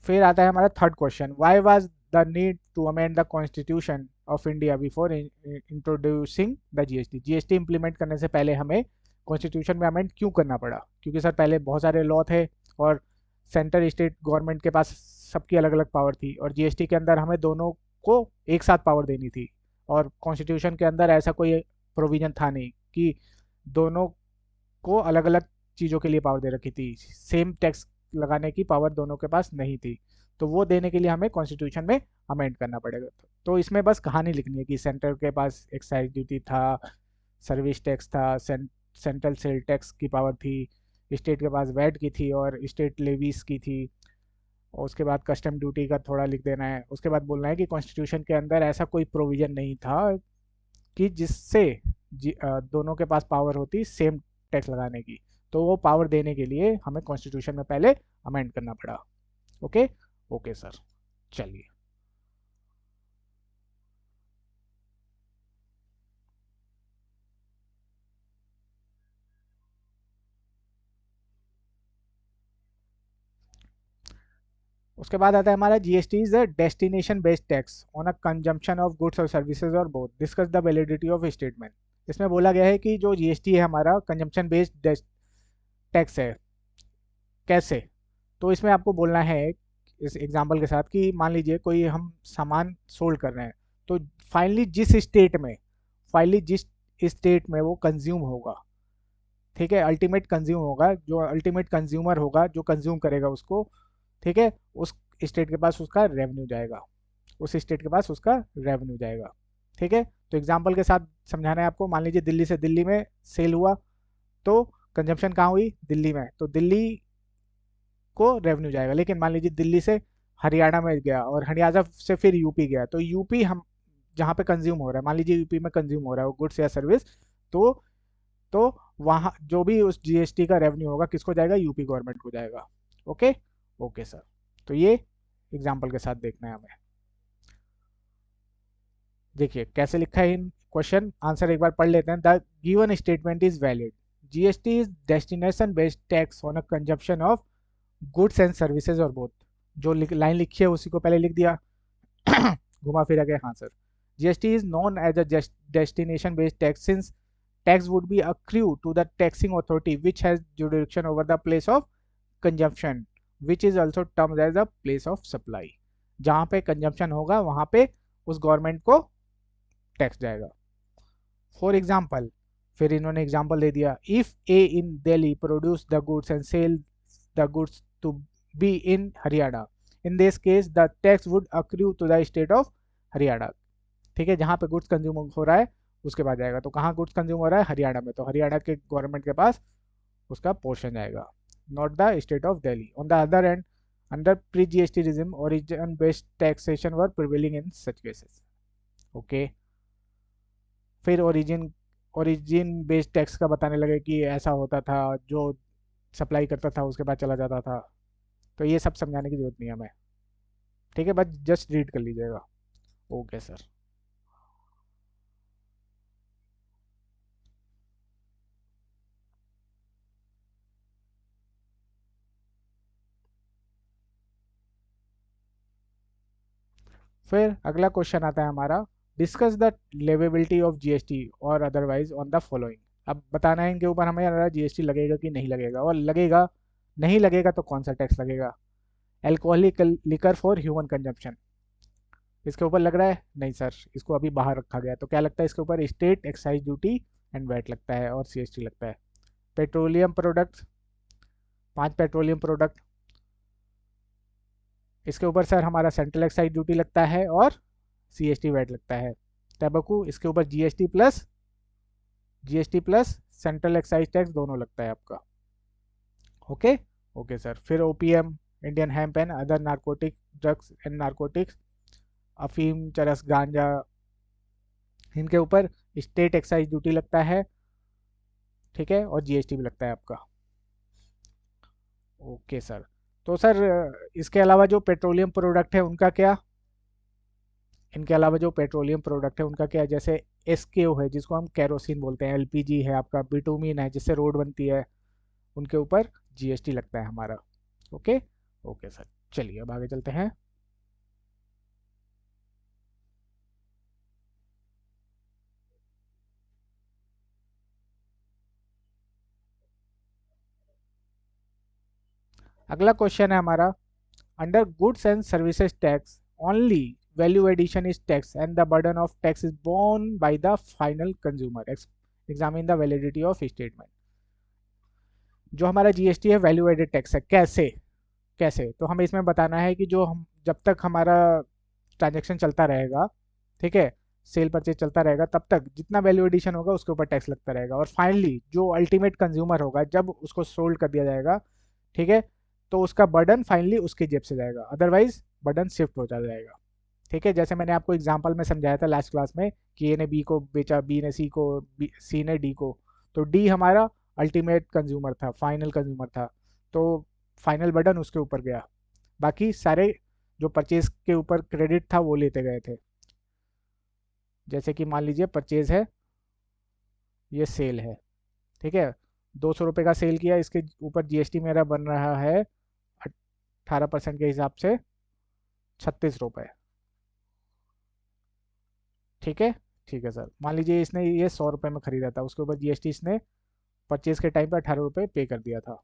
फिर आता है हमारा third question, why was the need to amend the constitution of India before introducing the GST. GST implement करने से पहले हमें कॉन्स्टिट्यूशन में अमेंड क्यों करना पड़ा? क्योंकि सर पहले बहुत सारे लॉ थे और सेंटर स्टेट गवर्नमेंट के पास सबकी अलग अलग पावर थी, और जीएसटी के अंदर हमें दोनों को एक साथ पावर देनी थी। और कॉन्स्टिट्यूशन के अंदर ऐसा कोई प्रोविजन था नहीं कि दोनों को अलग अलग चीज़ों के लिए पावर दे रखी थी। सेम टैक्स लगाने की पावर दोनों के पास नहीं थी। तो वो देने के लिए हमें कॉन्स्टिट्यूशन में अमेंड करना पड़ेगा। तो इसमें बस कहानी लिखनी है कि सेंटर के पास एक्साइज ड्यूटी था, सर्विस टैक्स था, सेंट्रल सेल टैक्स की पावर थी, स्टेट के पास वैट की थी और स्टेट लेवीज की थी। और उसके बाद कस्टम ड्यूटी का थोड़ा लिख देना है। उसके बाद बोलना है कि कॉन्स्टिट्यूशन के अंदर ऐसा कोई प्रोविज़न नहीं था कि जिससे दोनों के पास पावर होती सेम टैक्स लगाने की। तो वो पावर देने के लिए हमें कॉन्स्टिट्यूशन में पहले अमेंड करना पड़ा। ओके ओके सर, चलिए। उसके बाद आता है हमारा GST is a destination based tax on a consumption of goods और सर्विसेज और both discuss the validity of statement. इसमें बोला गया है कि जो जीएसटी है हमारा कंजम्पशन बेस्ड टैक्स है। कैसे? तो इसमें आपको बोलना है इस एग्जांपल के साथ कि मान लीजिए कोई हम सामान सोल्ड कर रहे हैं, तो फाइनली जिस स्टेट में वो कंज्यूम होगा, ठीक है, अल्टीमेट कंज्यूम होगा, जो अल्टीमेट कंज्यूमर होगा जो कंज्यूम करेगा उसको, ठीक है, उस स्टेट के पास उसका रेवेन्यू जाएगा, उस स्टेट के पास उसका रेवेन्यू जाएगा। ठीक है। तो एग्जांपल के साथ समझाना है आपको। मान लीजिए दिल्ली से दिल्ली में सेल हुआ, तो कंजम्पशन कहाँ हुई, दिल्ली में, तो दिल्ली को रेवेन्यू जाएगा। लेकिन मान लीजिए दिल्ली से हरियाणा में गया और हरियाणा से फिर यूपी गया, तो यूपी हम जहाँ पे कंज्यूम हो रहा है, मान लीजिए यूपी में कंज्यूम हो रहा है वो गुड्स या सर्विस, तो तो वहाँ जो भी उस जीएसटी का रेवेन्यू होगा किसको जाएगा, यूपी गवर्नमेंट को जाएगा। Okay okay sir. तो ये एग्जाम्पल के साथ देखना है हमें। देखिए कैसे लिखा है इन क्वेश्चन आंसर एक बार पढ़ लेते हैं। The given statement is valid. GST is destination based tax on a consumption of goods and services और बोथ। जो लाइन लिखी है उसी को पहले लिख दिया। घुमा फिरा के हाँ sir. GST is known as a destination based tax since tax would be accrued to the taxing authority which has jurisdiction over the place of consumption which is also termed as a place of supply। जहां पे consumption होगा वहां पे उस government को tax जाएगा। For example, फिर इन्होंने एग्जाम्पल दे दिया, if A in Delhi produce the goods and sell the goods to B in Haryana, in this case the tax would accrue to the state of Haryana. ठीक है, जहां पे गुड्स कंज्यूम हो रहा है उसके बाद जाएगा। तो कहाँ गुड्स कंज्यूम हो रहा है? हरियाणा में, तो हरियाणा के गवर्नमेंट के पास उसका पोर्शन जाएगा, not the state of Delhi. On the other and, under pre GST regime origin based taxation were prevailing in such cases. Okay, फिर ओरिजिन बेस्ड टैक्स का बताने लगे कि ऐसा होता था, जो सप्लाई करता था उसके बाद चला जाता था। तो ये सब समझाने की जरूरत नहीं है हमें, ठीक है, बस जस्ट रीड कर लीजिएगा। Okay sir. फिर अगला क्वेश्चन आता है हमारा, डिस्कस द लेवेबिलिटी ऑफ जीएसटी और अदरवाइज ऑन द फॉलोइंग। अब बताना है इनके ऊपर हमें जीएसटी लगेगा कि नहीं लगेगा, और लगेगा नहीं लगेगा तो कौन सा टैक्स लगेगा। Alcoholic liquor for human consumption, इसके ऊपर लग रहा है? नहीं सर, इसको अभी बाहर रखा गया है। तो क्या लगता है इसके ऊपर? State excise duty and VAT लगता है और सीएसटी लगता है। पेट्रोलियम प्रोडक्ट्स, 5 पेट्रोलियम प्रोडक्ट, इसके ऊपर सर हमारा सेंट्रल एक्साइज ड्यूटी लगता है और सीएसटी वैट लगता है। टैबकू, इसके ऊपर GST plus central excise tax दोनों लगता है आपका। Okay okay sir. फिर opium, Indian hemp and other narcotic drugs and narcotics, अफीम, चरस, गांजा, इनके ऊपर स्टेट एक्साइज ड्यूटी लगता है, ठीक है, और जीएसटी भी लगता है आपका। Okay sir. तो सर इसके अलावा जो पेट्रोलियम प्रोडक्ट है उनका क्या? इनके अलावा जो पेट्रोलियम प्रोडक्ट है उनका क्या? जैसे एसकेओ है जिसको हम कैरोसिन बोलते हैं, एलपीजी है आपका, बिटुमिन है जिससे रोड बनती है, उनके ऊपर जीएसटी लगता है हमारा। Okay okay sir. चलिए अब आगे चलते हैं। अगला क्वेश्चन है हमारा, under goods and services tax only value addition is tax and the burden of tax is borne by the final consumer. Examine the validity of statement. जो हमारा जीएसटी है वैल्यू एडेड टैक्स है। कैसे? कैसे तो हमें इसमें बताना है कि जो हम जब तक हमारा ट्रांजैक्शन चलता रहेगा, ठीक है, सेल परचेज चलता रहेगा, तब तक जितना वैल्यू एडिशन होगा उसके ऊपर टैक्स लगता रहेगा, और फाइनली जो अल्टीमेट कंज्यूमर होगा जब उसको सोल्ड कर दिया जाएगा, ठीक है, तो उसका बर्डन फाइनली उसकी जेब से जाएगा, अदरवाइज बर्डन शिफ्ट हो जाएगा। ठीक है, जैसे मैंने आपको एग्जांपल में समझाया था लास्ट क्लास में कि ए ने बी को बेचा, बी ने सी को, सी ने डी को, तो डी हमारा अल्टीमेट कंज्यूमर था, फाइनल कंज्यूमर था, तो फाइनल बर्डन उसके ऊपर गया। बाकी सारे जो परचेज के ऊपर क्रेडिट था वो लेते गए थे। जैसे कि मान लीजिए परचेज है, ये सेल है, ठीक है, 200 रुपये का सेल किया, इसके ऊपर जीएसटी मेरा बन रहा है 18% के हिसाब से 36 रुपये। ठीक है, ठीक है सर। मान लीजिए इसने ये 100 रुपये में खरीदा था, उसके ऊपर जीएसटी इसने परचेज के टाइम पे 18 रुपये पे कर दिया था।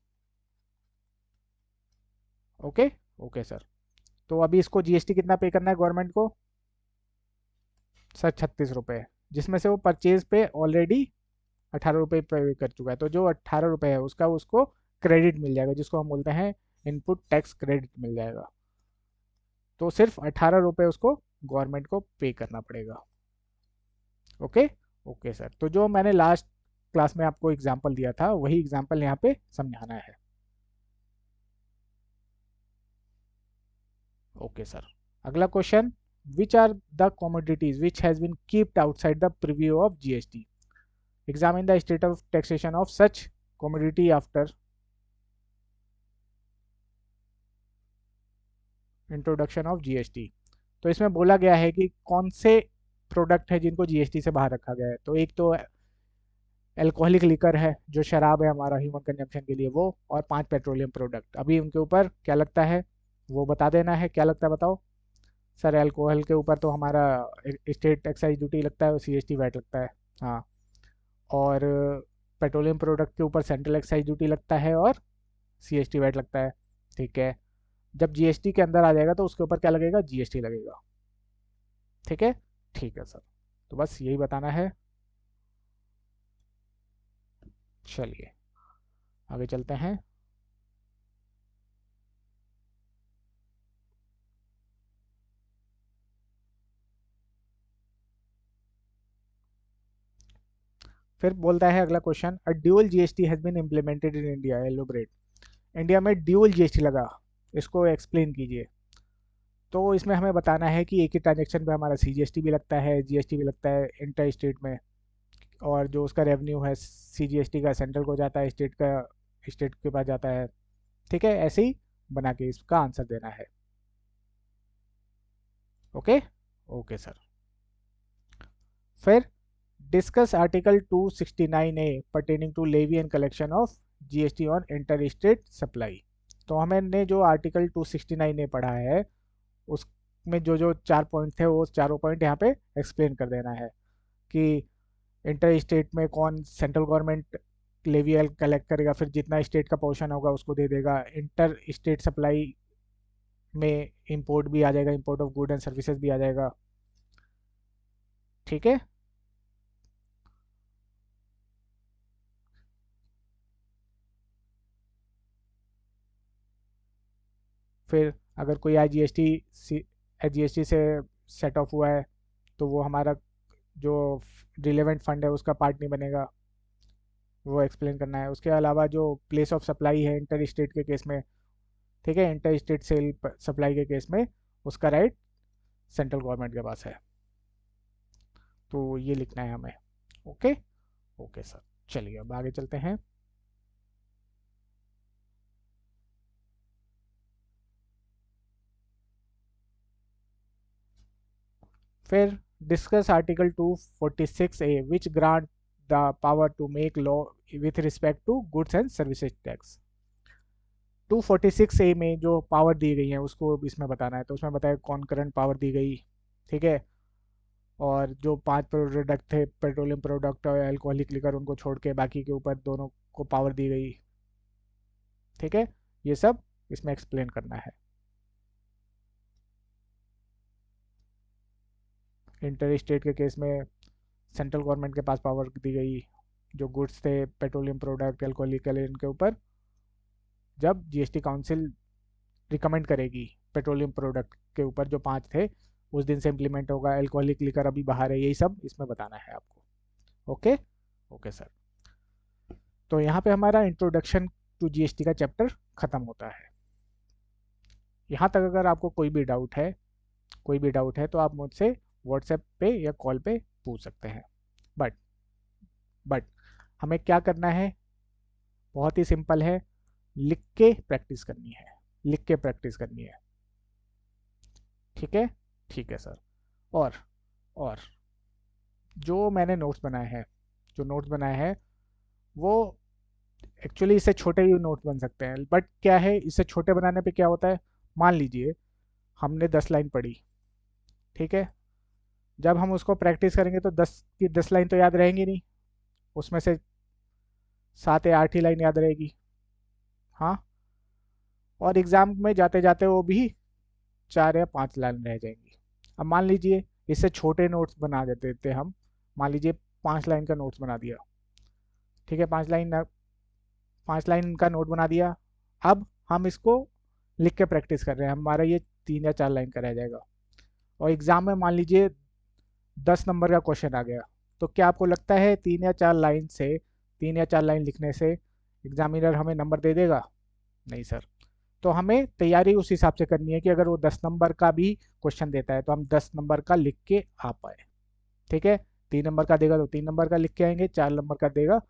Okay okay sir. तो अभी इसको जीएसटी कितना पे करना है गवर्नमेंट को? सर 36 रुपये, जिसमें से वो परचेज पे ऑलरेडी 18 रुपये पे कर चुका है, तो जो 18 रुपये है उसका उसको क्रेडिट मिल जाएगा, जिसको हम बोलते हैं इनपुट टैक्स क्रेडिट मिल जाएगा। तो सिर्फ 18 रुपये उसको गवर्नमेंट को पे करना पड़ेगा। Okay okay sir. तो जो मैंने लास्ट क्लास में आपको एग्जाम्पल दिया था वही एग्जाम्पल यहाँ पे समझाना है। Okay sir. अगला question, which are the commodities which has been kept outside the preview of GST? Examine the state of taxation of such commodity after introduction of GST. तो इसमें बोला गया है कि कौन से प्रोडक्ट है जिनको जीएसटी से बाहर रखा गया है। तो एक तो अल्कोहलिक लिकर है जो शराब है हमारा ह्यूमन कंजम्पशन के लिए वो, और 5 पेट्रोलियम प्रोडक्ट। अभी उनके ऊपर क्या लगता है वो बता देना है, क्या लगता है बताओ। सर अल्कोहल के ऊपर तो हमारा स्टेट एक्साइज ड्यूटी लगता है और सीएसटी वैट लगता है। हाँ। और पेट्रोलियम प्रोडक्ट के ऊपर सेंट्रल एक्साइज ड्यूटी लगता है और सीएसटी वैट लगता है। ठीक है। जब जीएसटी के अंदर आ जाएगा तो उसके ऊपर क्या लगेगा, जीएसटी लगेगा। ठीक है। ठीक है सर। तो बस यही बताना है। चलिए आगे चलते हैं। फिर बोलता है अगला question, a dual GST has been implemented in India, elaborate. India में ड्यूअल जीएसटी लगा, इसको एक्सप्लेन कीजिए। तो इसमें हमें बताना है कि एक ही ट्रांजेक्शन पे हमारा सीजीएसटी भी लगता है, जीएसटी भी लगता है इंटर स्टेट में। और जो उसका रेवेन्यू है सीजीएसटी का सेंट्रल को जाता है, स्टेट का स्टेट के पास जाता है। ठीक है, ऐसे ही बना के इसका आंसर देना है। ओके। Okay sir. फिर discuss article 269A pertaining to levy and collection of GST on inter state supply. तो हमने जो आर्टिकल 269A पढ़ा है उसमें जो जो 4 पॉइंट थे वो चारों पॉइंट यहाँ पे एक्सप्लेन कर देना है कि इंटर स्टेट में कौन सेंट्रल गवर्नमेंट लेवी कलेक्ट करेगा, फिर जितना स्टेट का पोर्शन होगा उसको दे देगा। इंटर स्टेट सप्लाई में इंपोर्ट भी आ जाएगा, import of good and services भी आ जाएगा। ठीक है। फिर अगर कोई आईजीएसटी जीएसटी से सेट ऑफ हुआ है तो वो हमारा जो रिलेवेंट फंड है उसका पार्ट नहीं बनेगा, वो एक्सप्लेन करना है। उसके अलावा जो प्लेस ऑफ सप्लाई है इंटर स्टेट के केस में, ठीक है, इंटर स्टेट सेल सप्लाई के केस में उसका राइट सेंट्रल गवर्नमेंट के पास है। तो ये लिखना है हमें। ओके। Okay sir. चलिए अब आगे चलते हैं। फिर discuss article 246A which grant the power to make law with respect to goods and services tax. 246A में जो पावर दी गई है उसको इसमें बताना है। तो उसमें बताया कौन करंट पावर दी गई। ठीक है। और जो 5 प्रोडक्ट थे पेट्रोलियम प्रोडक्ट और अल्कोहलिक लिकर उनको छोड़ के बाकी के ऊपर दोनों को पावर दी गई। ठीक है। ये सब इसमें एक्सप्लेन करना है। इंटर स्टेट के केस में सेंट्रल गवर्नमेंट के पास पावर दी गई, जो गुड्स थे पेट्रोलियम प्रोडक्ट अल्कोहलिक इनके ऊपर जब जीएसटी काउंसिल रिकमेंड करेगी पेट्रोलियम प्रोडक्ट के ऊपर जो 5 थे उस दिन से इम्प्लीमेंट होगा। अल्कोहलिक लिकर अभी बाहर है, यही सब इसमें बताना है आपको। ओके। Okay sir. तो यहाँ पे हमारा इंट्रोडक्शन टू जीएसटी का चैप्टर खत्म होता है। यहाँ तक अगर आपको कोई भी डाउट है तो आप मुझसे व्हाट्सएप पे या कॉल पे पूछ सकते हैं। बट बट हमें क्या करना है, बहुत ही सिंपल है, लिख के प्रैक्टिस करनी है, लिख के प्रैक्टिस करनी है। ठीक है। ठीक है सर। और और जो मैंने नोट्स बनाए हैं, जो नोट्स बनाए हैं वो एक्चुअली इससे छोटे ही नोट्स बन सकते हैं। बट क्या है, इससे छोटे बनाने पे क्या होता है, मान लीजिए हमने 10 लाइन पढ़ी। ठीक है। जब हम उसको प्रैक्टिस करेंगे तो 10 की 10 लाइन तो याद रहेंगी नहीं, उसमें से 7 या 8 ही लाइन याद रहेगी। हाँ। और एग्ज़ाम में जाते जाते वो भी 4 या 5 लाइन रह जाएंगी। अब मान लीजिए इससे छोटे नोट्स बना देते थे हम। मान लीजिए 5 लाइन का नोट्स बना दिया। ठीक है, 5 लाइन का नोट बना दिया। अब हम इसको लिख के प्रैक्टिस कर रहे हैं, हमारा ये 3 या 4 लाइन का रह जाएगा। और एग्ज़ाम में मान लीजिए 10 नंबर का क्वेश्चन आ गया, तो क्या आपको लगता है 3 या 4 लाइन लिखने से एग्जामिनर हमें नंबर दे देगा? नहीं सर। तो हमें तैयारी उस हिसाब से करनी है कि अगर वो 10 नंबर का भी क्वेश्चन देता है तो हम 10 नंबर का लिख के आ पाए। ठीक है। 3 नंबर का देगा तो 3 नंबर का लिख के आएंगे, 4 नंबर का देगा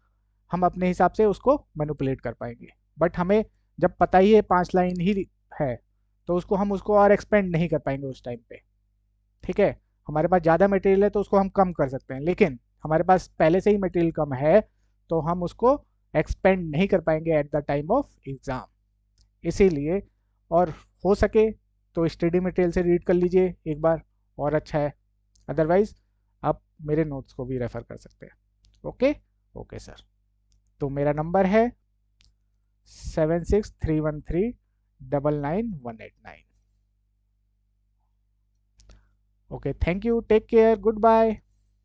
हम अपने हिसाब से उसको मैनिपुलेट कर पाएंगे। बट हमें जब पता ही है 5 लाइन ही है तो उसको हम उसको और एक्सपेंड नहीं कर पाएंगे उस टाइम पे। ठीक है। हमारे पास ज़्यादा मटेरियल है तो उसको हम कम कर सकते हैं, लेकिन हमारे पास पहले से ही मटेरियल कम है तो हम उसको एक्सपेंड नहीं कर पाएंगे at the time of exam. इसीलिए, और हो सके तो स्टडी मटेरियल से रीड कर लीजिए एक बार, और अच्छा है। अदरवाइज आप मेरे नोट्स को भी रेफ़र कर सकते हैं। ओके। Okay sir. तो मेरा नंबर है 7631399189। Okay, thank you, take care, good bye.